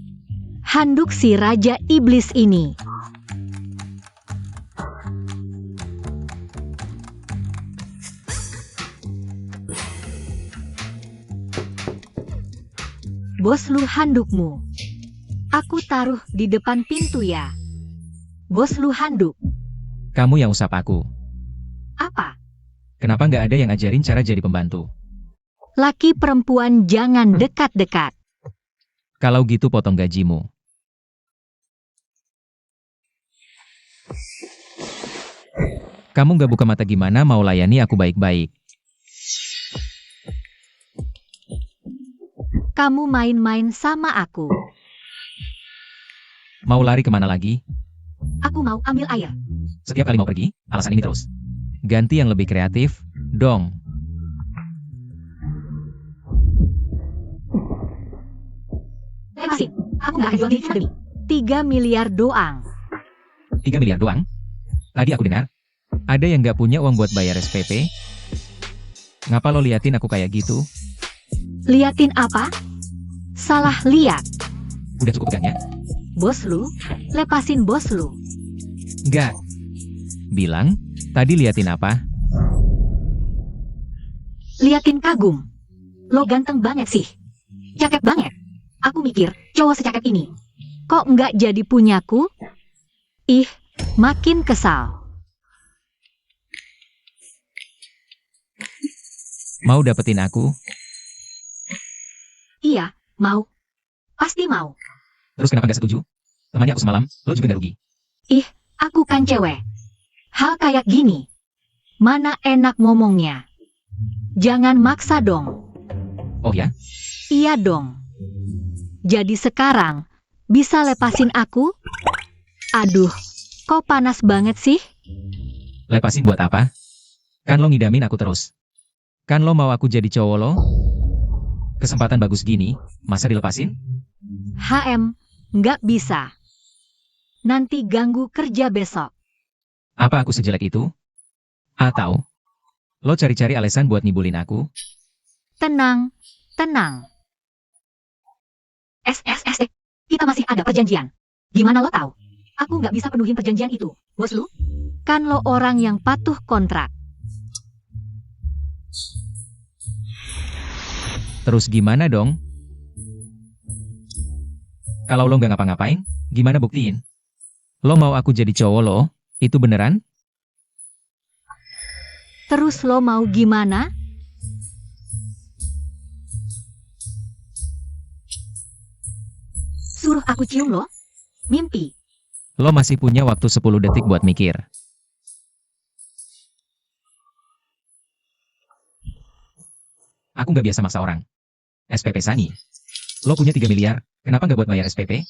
Handuk si Raja Iblis ini. Bos lu handukmu. Aku taruh di depan pintu ya. Bos lu handuk. Kamu yang usap aku. Apa? Kenapa nggak ada yang ngajarin cara jadi pembantu? Laki perempuan jangan dekat-dekat. Kalau gitu potong gajimu. Kamu nggak buka mata gimana mau layani aku baik-baik? Kamu main-main sama aku. Mau lari kemana lagi? Aku mau ambil air. Setiap kali mau pergi, alasan ini terus. Ganti yang lebih kreatif, dong. Lepasin. Aku nggak akan jual diri cuma demi 3 miliar doang. 3 miliar doang? Tadi aku dengar, ada yang nggak punya uang buat bayar SPP? Ngapa lo liatin aku kayak gitu? Liatin apa? Salah lihat. Udah cukup kan ya? Bos lu, lepasin bos lu. Nggak. Bilang, tadi liatin apa? Liatin kagum. Lo ganteng banget sih. Cakep banget. Aku mikir, cowok secakep ini. Kok nggak jadi punyaku? Ih, makin kesal. Mau dapetin aku? Iya, mau. Pasti mau. Terus kenapa nggak setuju? Temannya aku semalam, lo juga nggak rugi. Aku kan cewek. Hal kayak gini. Mana enak ngomongnya. Jangan maksa dong. Oh ya? Iya dong. Jadi sekarang, bisa lepasin aku? Aduh, kok panas banget sih? Lepasin buat apa? Kan lo ngidamin aku terus. Kan lo mau aku jadi cowok lo? Kesempatan bagus gini, masa dilepasin? Nggak bisa. Nanti ganggu kerja besok. Apa aku sejelek itu? Atau, lo cari-cari alasan buat ngibulin aku? Tenang, tenang. Kita masih ada perjanjian. Gimana lo tahu? Aku nggak bisa penuhin perjanjian itu, bos lu. Kan lo orang yang patuh kontrak. Terus gimana dong? Kalau lo nggak ngapa-ngapain, gimana buktiin? Lo mau aku jadi cowok lo? Itu beneran? Terus lo mau gimana? Suruh aku cium lo? Mimpi. Lo masih punya waktu 10 detik buat mikir. Aku nggak biasa maksa orang. SPP Sani. Lo punya 3 miliar, kenapa nggak buat bayar SPP?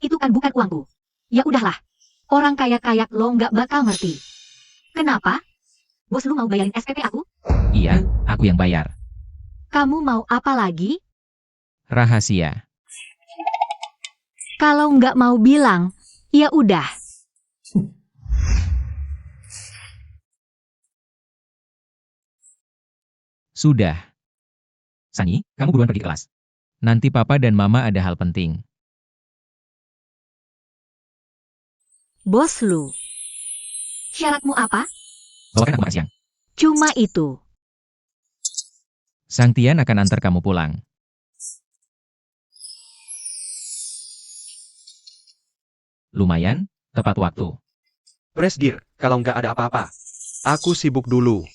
Itu kan bukan uangku. Ya udahlah. Orang kaya-kaya lo nggak bakal ngerti. Kenapa? Bos lu mau bayarin SPP aku? Iya, aku yang bayar. Kamu mau apa lagi? Rahasia. Kalau nggak mau bilang, ya udah. Sudah. Sani, kamu buruan pergi ke kelas. Nanti papa dan mama ada hal penting. Bos lu. Syaratmu apa? Bawakan aku makan siang. Cuma itu. Sang Tian akan antar kamu pulang. Lumayan, tepat waktu. Presdir, kalau nggak ada apa-apa. Aku sibuk dulu.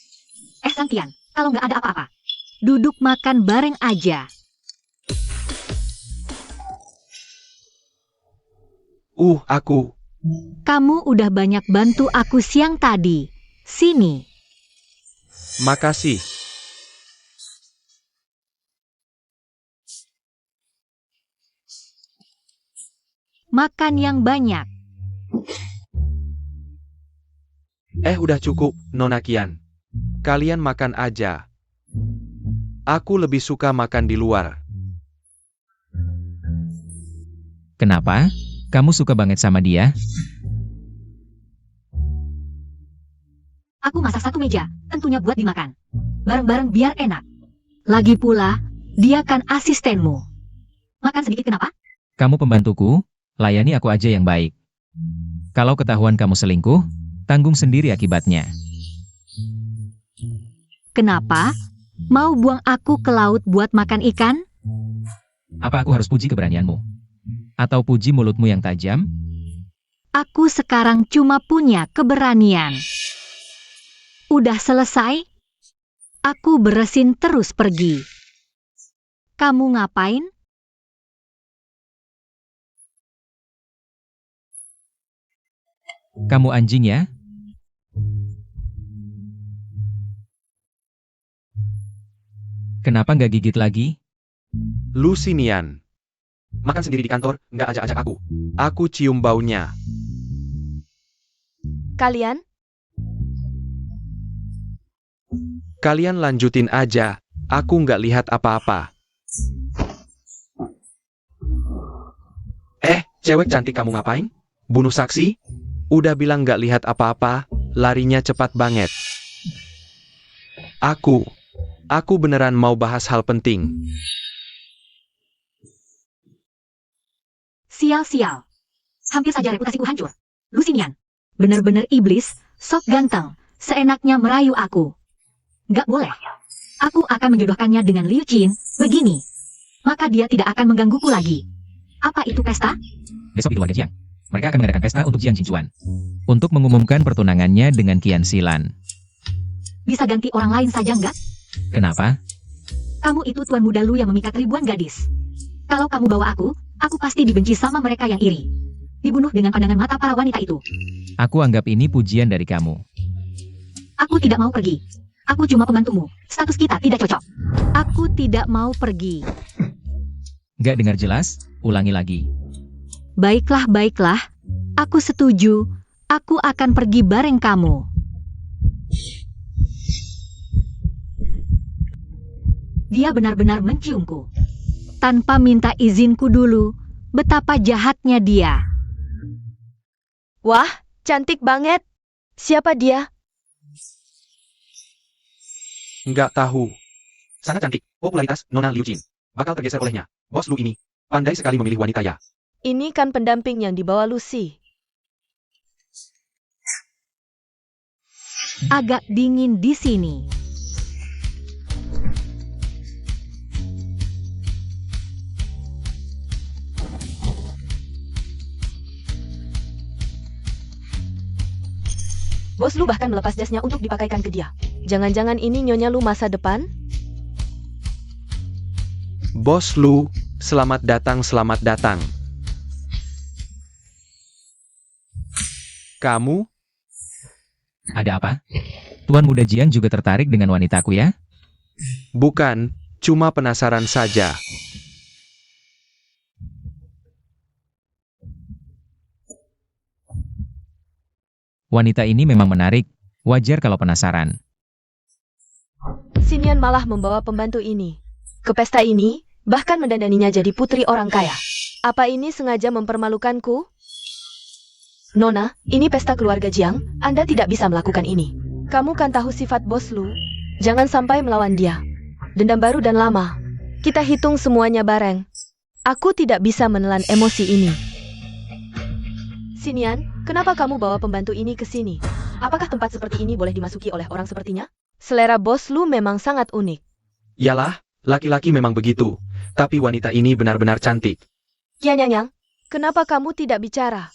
Santian, kalau nggak ada apa-apa. Duduk makan bareng aja. Aku. Kamu udah banyak bantu aku siang tadi. Sini. Makasih. Makan yang banyak. Udah cukup, Nona Kian. Kalian makan aja. Aku lebih suka makan di luar. Kenapa? Kamu suka banget sama dia? Aku masak satu meja, tentunya buat dimakan. Bareng-bareng biar enak. Lagi pula, dia kan asistenmu. Makan sedikit kenapa? Kamu pembantuku, layani aku aja yang baik. Kalau ketahuan kamu selingkuh, tanggung sendiri akibatnya. Kenapa? Mau buang aku ke laut buat makan ikan? Apa aku harus puji keberanianmu? Atau puji mulutmu yang tajam? Aku sekarang cuma punya keberanian. Udah selesai? Aku beresin terus pergi. Kamu ngapain? Kamu anjing ya? Kenapa nggak gigit lagi? Lucinian. Makan sendiri di kantor, nggak ajak-ajak aku. Aku cium baunya. Kalian? Kalian lanjutin aja. Aku nggak lihat apa-apa. Cewek cantik kamu ngapain? Bunuh saksi? Udah bilang nggak lihat apa-apa, larinya cepat banget. Aku beneran mau bahas hal penting. Sial-sial. Hampir saja reputasiku hancur. Lucinian. Bener-bener iblis, sok ganteng, seenaknya merayu aku. Nggak boleh. Aku akan menjodohkannya dengan Liu Qin, begini. Maka dia tidak akan menggangguku lagi. Apa itu pesta? Besok di keluarga Jiang. Mereka akan mengadakan pesta untuk Jiang Qinchuan. Untuk mengumumkan pertunangannya dengan Qian Xilan. Bisa ganti orang lain saja nggak? Kenapa? Kamu itu tuan muda Lu yang memikat ribuan gadis. Kalau kamu bawa aku pasti dibenci sama mereka yang iri. Dibunuh dengan pandangan mata para wanita itu. Aku anggap ini pujian dari kamu. Aku tidak mau pergi. Aku cuma pembantumu. Status kita tidak cocok. Aku tidak mau pergi. Nggak dengar jelas? Ulangi lagi. Baiklah. Aku setuju. Aku akan pergi bareng kamu. Dia benar-benar menciumku. Tanpa minta izinku dulu. Betapa jahatnya dia. Wah, cantik banget. Siapa dia? Nggak tahu. Sangat cantik. Popularitas Nona Liu Jin. Bakal tergeser olehnya. Bos Lu ini. Pandai sekali memilih wanita ya. Ini kan pendamping yang dibawa Lucy. Agak dingin di sini. Bos Lu bahkan melepas jasnya untuk dipakaikan ke dia. Jangan-jangan ini nyonya Lu masa depan? Bos Lu, selamat datang. Kamu? Ada apa? Tuan muda Jiang juga tertarik dengan wanitaku ya? Bukan, cuma penasaran saja. Wanita ini memang menarik, wajar kalau penasaran. Xinian malah membawa pembantu ini ke pesta ini, bahkan mendandaninya jadi putri orang kaya. Apa ini sengaja mempermalukanku? Nona, ini pesta keluarga Jiang, Anda tidak bisa melakukan ini. Kamu kan tahu sifat bos Lu. Jangan sampai melawan dia. Dendam baru dan lama. Kita hitung semuanya bareng. Aku tidak bisa menelan emosi ini. Xinian, kenapa kamu bawa pembantu ini ke sini? Apakah tempat seperti ini boleh dimasuki oleh orang sepertinya? Selera bos Lu memang sangat unik. Yalah, laki-laki memang begitu. Tapi wanita ini benar-benar cantik. Yang, kenapa kamu tidak bicara?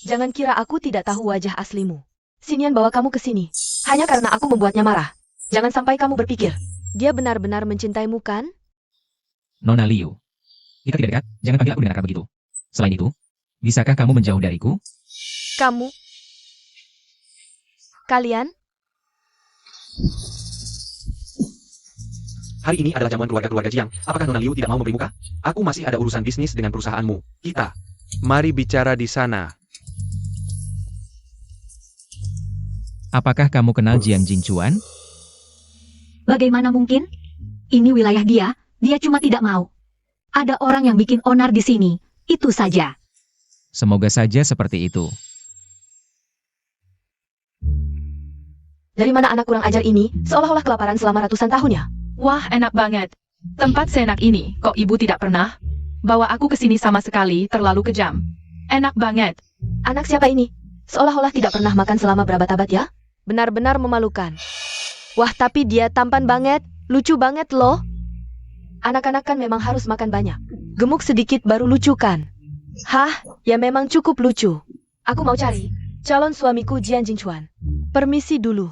Jangan kira aku tidak tahu wajah aslimu. Xinian bawa kamu ke sini hanya karena aku membuatnya marah. Jangan sampai kamu berpikir, dia benar-benar mencintaimu kan? Nona Liu. Kita tidak dekat, jangan panggil aku dengan kata begitu. Selain itu, bisakah kamu menjauh dariku? Kamu? Kalian? Hari ini adalah jamuan keluarga Jiang. Apakah Nona Liu tidak mau memberi muka? Aku masih ada urusan bisnis dengan perusahaanmu. Kita. Mari bicara di sana. Apakah kamu kenal Jiang Jingchuan? Bagaimana mungkin? Ini wilayah dia cuma tidak mau. Ada orang yang bikin onar di sini, itu saja. Semoga saja seperti itu. Dari mana anak kurang ajar ini, seolah-olah kelaparan selama ratusan tahun ya? Wah, enak banget. Tempat seenak ini, kok ibu tidak pernah? Bawa aku ke sini sama sekali, terlalu kejam. Enak banget. Anak siapa ini? Seolah-olah tidak pernah makan selama berabad-abad ya? Benar-benar memalukan. Wah, tapi dia tampan banget, lucu banget loh. Anak-anak kan memang harus makan banyak. Gemuk sedikit baru lucu kan? Hah, ya memang cukup lucu. Aku mau cari calon suamiku Jiang Jingchuan. Permisi dulu.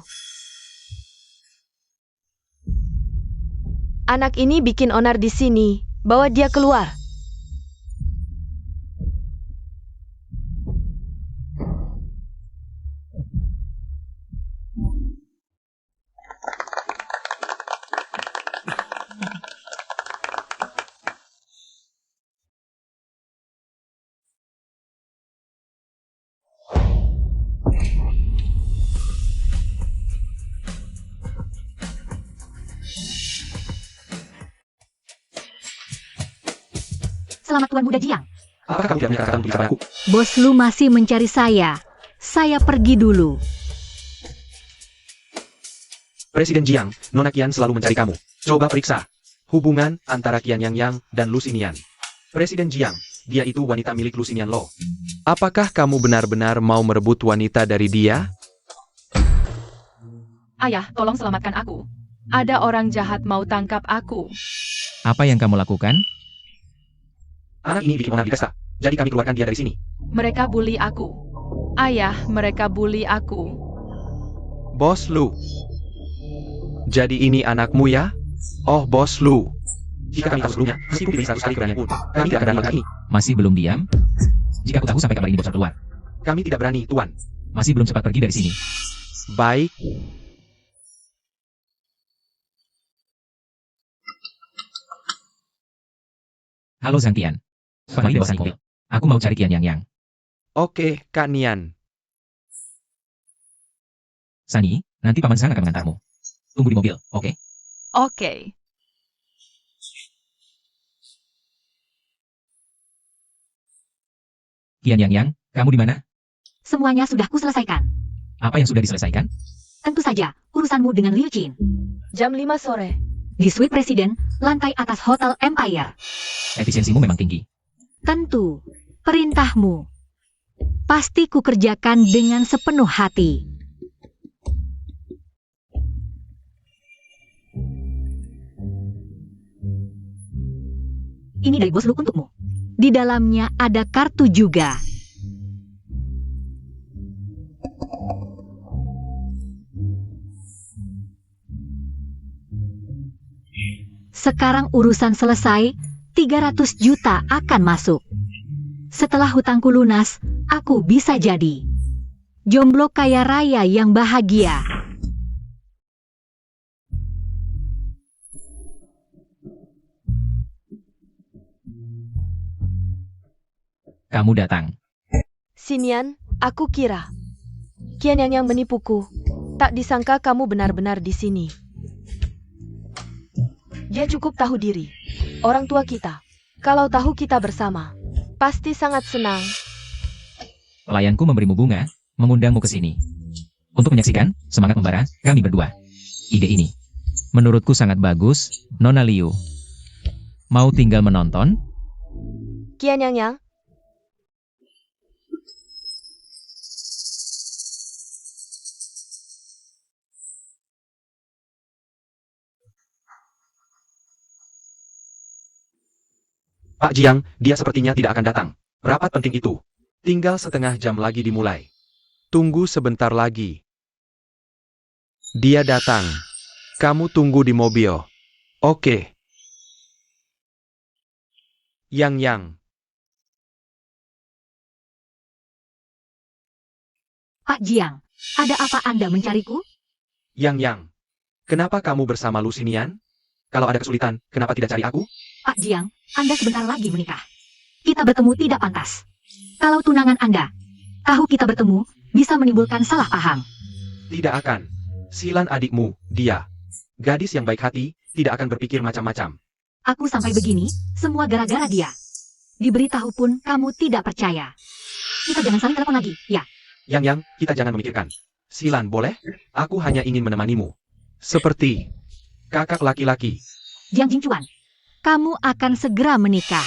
Anak ini bikin onar di sini. Bawa dia keluar. Selamat Tuan Muda Jiang. Apakah kamu tidak punya kata untuk bicara aku? Bos Lu masih mencari saya. Saya pergi dulu. Presiden Jiang, Nona Qian selalu mencari kamu. Coba periksa hubungan antara Qian Yang dan Lu Xinian. Presiden Jiang, dia itu wanita milik Lu Xinian lo. Apakah kamu benar-benar mau merebut wanita dari dia? Ayah, tolong selamatkan aku. Ada orang jahat mau tangkap aku. Apa yang kamu lakukan? Anak ini bikin onar di pesta. Jadi kami keluarkan dia dari sini. Mereka bully aku. Ayah, mereka bully aku. Bos Lu. Jadi ini anakmu ya? Oh, Bos Lu. Jika kami tahu sebelumnya, meskipun tidak 100 kali berani pun, kami tidak berani melakukan ini. Masih belum diam? Jika aku tahu sampai kabar ini bocor keluar, Kami tidak berani, Tuan. masih belum cepat pergi dari sini. Baik. Halo Zhang Tian. Panggil bawa mobil. Aku mau cari Qian Yang. Oke, Kak Nian. Sani, nanti Paman Sang akan mengantarmu. Tunggu di mobil, oke? Oke. Qian Yang, kamu di mana? Semuanya sudah kuselesaikan. Apa yang sudah diselesaikan? Tentu saja, urusanmu dengan Liu Qin. Jam 5 sore. Di suite presiden, lantai atas Hotel Empire. Efisiensimu memang tinggi. Tentu, perintahmu. Pasti kukerjakan dengan sepenuh hati. Ini dari bos Lu untukmu. Di dalamnya ada kartu juga. Sekarang urusan selesai, 300 juta akan masuk. Setelah hutangku lunas, aku bisa jadi Jomblo kaya raya yang bahagia. Kamu datang. Sinian, aku kira. Kian yang menipuku. Tak disangka kamu benar-benar di sini. Dia cukup tahu diri. Orang tua kita. Kalau tahu kita bersama, pasti sangat senang. Pelayanku memberimu bunga, mengundangmu ke sini. Untuk menyaksikan semangat membara kami berdua. Ide ini, menurutku sangat bagus, Nona Liu. Mau tinggal menonton? Kian yang. Pak Jiang, dia sepertinya tidak akan datang. Rapat penting itu. Tinggal setengah jam lagi dimulai. Tunggu sebentar lagi. Dia datang. Kamu tunggu di mobil. Oke. Yang. Pak Jiang, ada apa Anda mencariku? Yang. Kenapa kamu bersama Lucinian? Kalau ada kesulitan, kenapa tidak cari aku? Pak Jiang, Anda sebentar lagi menikah. Kita bertemu tidak pantas. Kalau tunangan Anda tahu kita bertemu, bisa menimbulkan salah paham. Tidak akan. Silan adikmu, dia. Gadis yang baik hati, tidak akan berpikir macam-macam. Aku sampai begini, semua gara-gara dia. Diberitahu pun kamu tidak percaya. Kita jangan saling telepon lagi, ya? Yang, kita jangan memikirkan. Silan, boleh? Aku hanya ingin menemanimu. Seperti kakak laki-laki. Jiang Jingchuan, kamu akan segera menikah.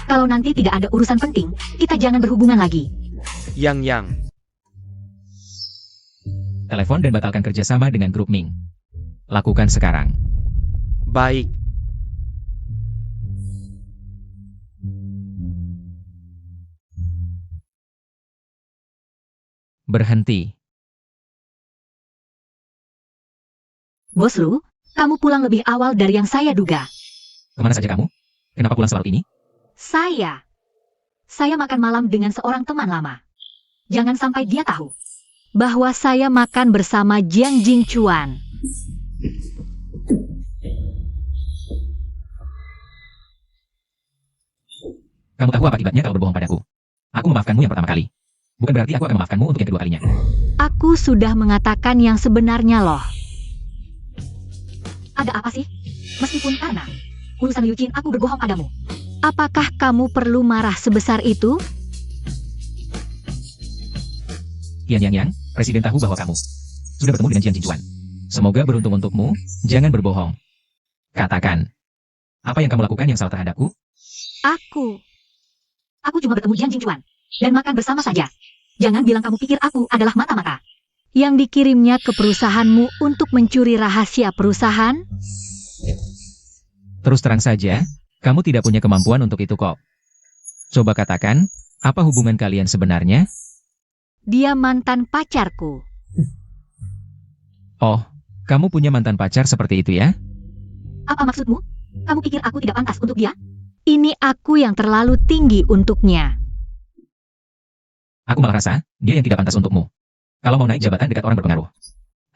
Kalau nanti tidak ada urusan penting, kita jangan berhubungan lagi. Yang. Telepon dan batalkan kerjasama dengan grup Ming. Lakukan sekarang. Baik. Berhenti. Bos Lu, kamu pulang lebih awal dari yang saya duga. Kemana saja kamu? Kenapa pulang selarut ini? Saya makan malam dengan seorang teman lama. Jangan sampai dia tahu bahwa saya makan bersama Jiang Jingchuan. Kamu tahu apa akibatnya kalau berbohong padaku? Aku memaafkanmu yang pertama kali. Bukan berarti aku akan memaafkanmu untuk yang kedua kalinya. Aku sudah mengatakan yang sebenarnya loh. Ada apa sih? Meskipun karena urusan Liu Qin aku berbohong padamu. Apakah kamu perlu marah sebesar itu? Yang, Presiden tahu bahwa kamu sudah bertemu dengan Jiang Jingchuan. Semoga beruntung untukmu, jangan berbohong. Katakan, apa yang kamu lakukan yang salah terhadapku? Aku cuma bertemu Jiang Jingchuan dan makan bersama saja. Jangan bilang kamu pikir aku adalah mata-mata yang dikirimnya ke perusahaanmu untuk mencuri rahasia perusahaan? Terus terang saja, kamu tidak punya kemampuan untuk itu kok. Coba katakan, apa hubungan kalian sebenarnya? Dia mantan pacarku. Oh, kamu punya mantan pacar seperti itu ya? Apa maksudmu? Kamu pikir aku tidak pantas untuk dia? Ini aku yang terlalu tinggi untuknya. Aku malah rasa, dia yang tidak pantas untukmu. Kalau mau naik jabatan dekat orang berpengaruh,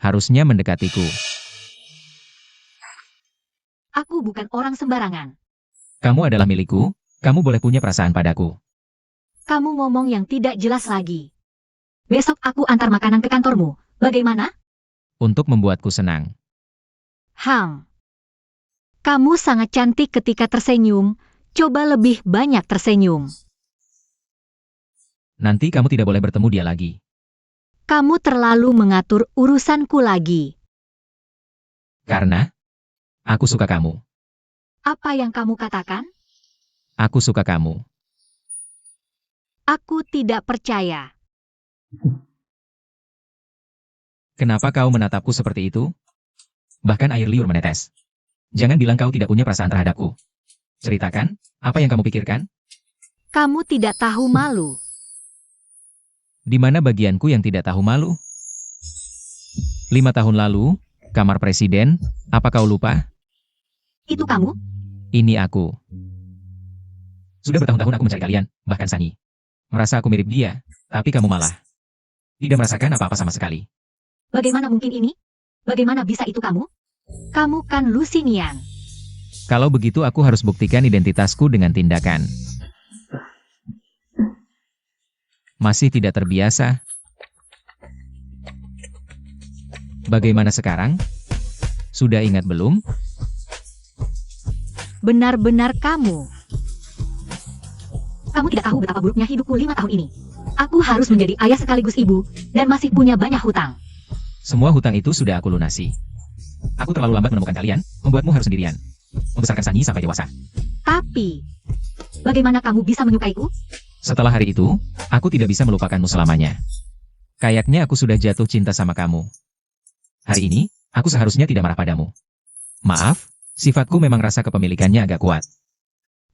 harusnya mendekatiku. Aku bukan orang sembarangan. Kamu adalah milikku, kamu boleh punya perasaan padaku. Kamu ngomong yang tidak jelas lagi. Besok aku antar makanan ke kantormu. Bagaimana? Untuk membuatku senang. Kamu sangat cantik ketika tersenyum. Coba lebih banyak tersenyum. Nanti kamu tidak boleh bertemu dia lagi. Kamu terlalu mengatur urusanku lagi. Karena aku suka kamu. Apa yang kamu katakan? Aku suka kamu. Aku tidak percaya. Kenapa kau menatapku seperti itu? Bahkan air liur menetes. Jangan bilang kau tidak punya perasaan terhadapku. Ceritakan, apa yang kamu pikirkan? Kamu tidak tahu malu. Di mana bagianku yang tidak tahu malu? 5 tahun lalu, kamar presiden, apa kau lupa? Itu kamu? Ini aku. Sudah bertahun-tahun aku mencari kalian, bahkan Sani. merasa aku mirip dia, tapi kamu malah tidak merasakan apa-apa sama sekali. Bagaimana mungkin ini? Bagaimana bisa itu kamu? Kamu kan Lucinian. Kalau begitu aku harus buktikan identitasku dengan tindakan. Masih tidak terbiasa. Bagaimana sekarang? Sudah ingat belum? Benar-benar kamu. Kamu tidak tahu betapa buruknya hidupku 5 tahun ini. Aku harus menjadi ayah sekaligus ibu, dan masih punya banyak hutang. Semua hutang itu sudah aku lunasi. Aku terlalu lambat menemukan kalian, membuatmu harus sendirian. Membesarkan Sunny sampai dewasa. Tapi, bagaimana kamu bisa menyukaiku? Setelah hari itu, aku tidak bisa melupakanmu selamanya. Kayaknya aku sudah jatuh cinta sama kamu. Hari ini, aku seharusnya tidak marah padamu. Maaf, sifatku memang rasa kepemilikannya agak kuat.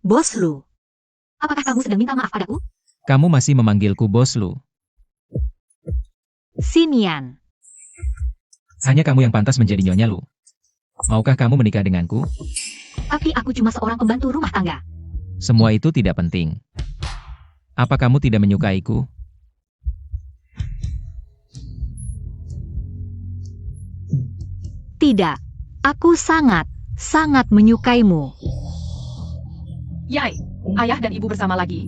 Bos Lu. Apakah kamu sedang minta maaf padaku? Kamu masih memanggilku bos Lu. Sinian. Hanya kamu yang pantas menjadi nyonya Lu. Maukah kamu menikah denganku? Tapi aku cuma seorang pembantu rumah tangga. Semua itu tidak penting. Apa kamu tidak menyukaiku? Tidak. Aku sangat menyukaimu. Yai, ayah dan ibu bersama lagi.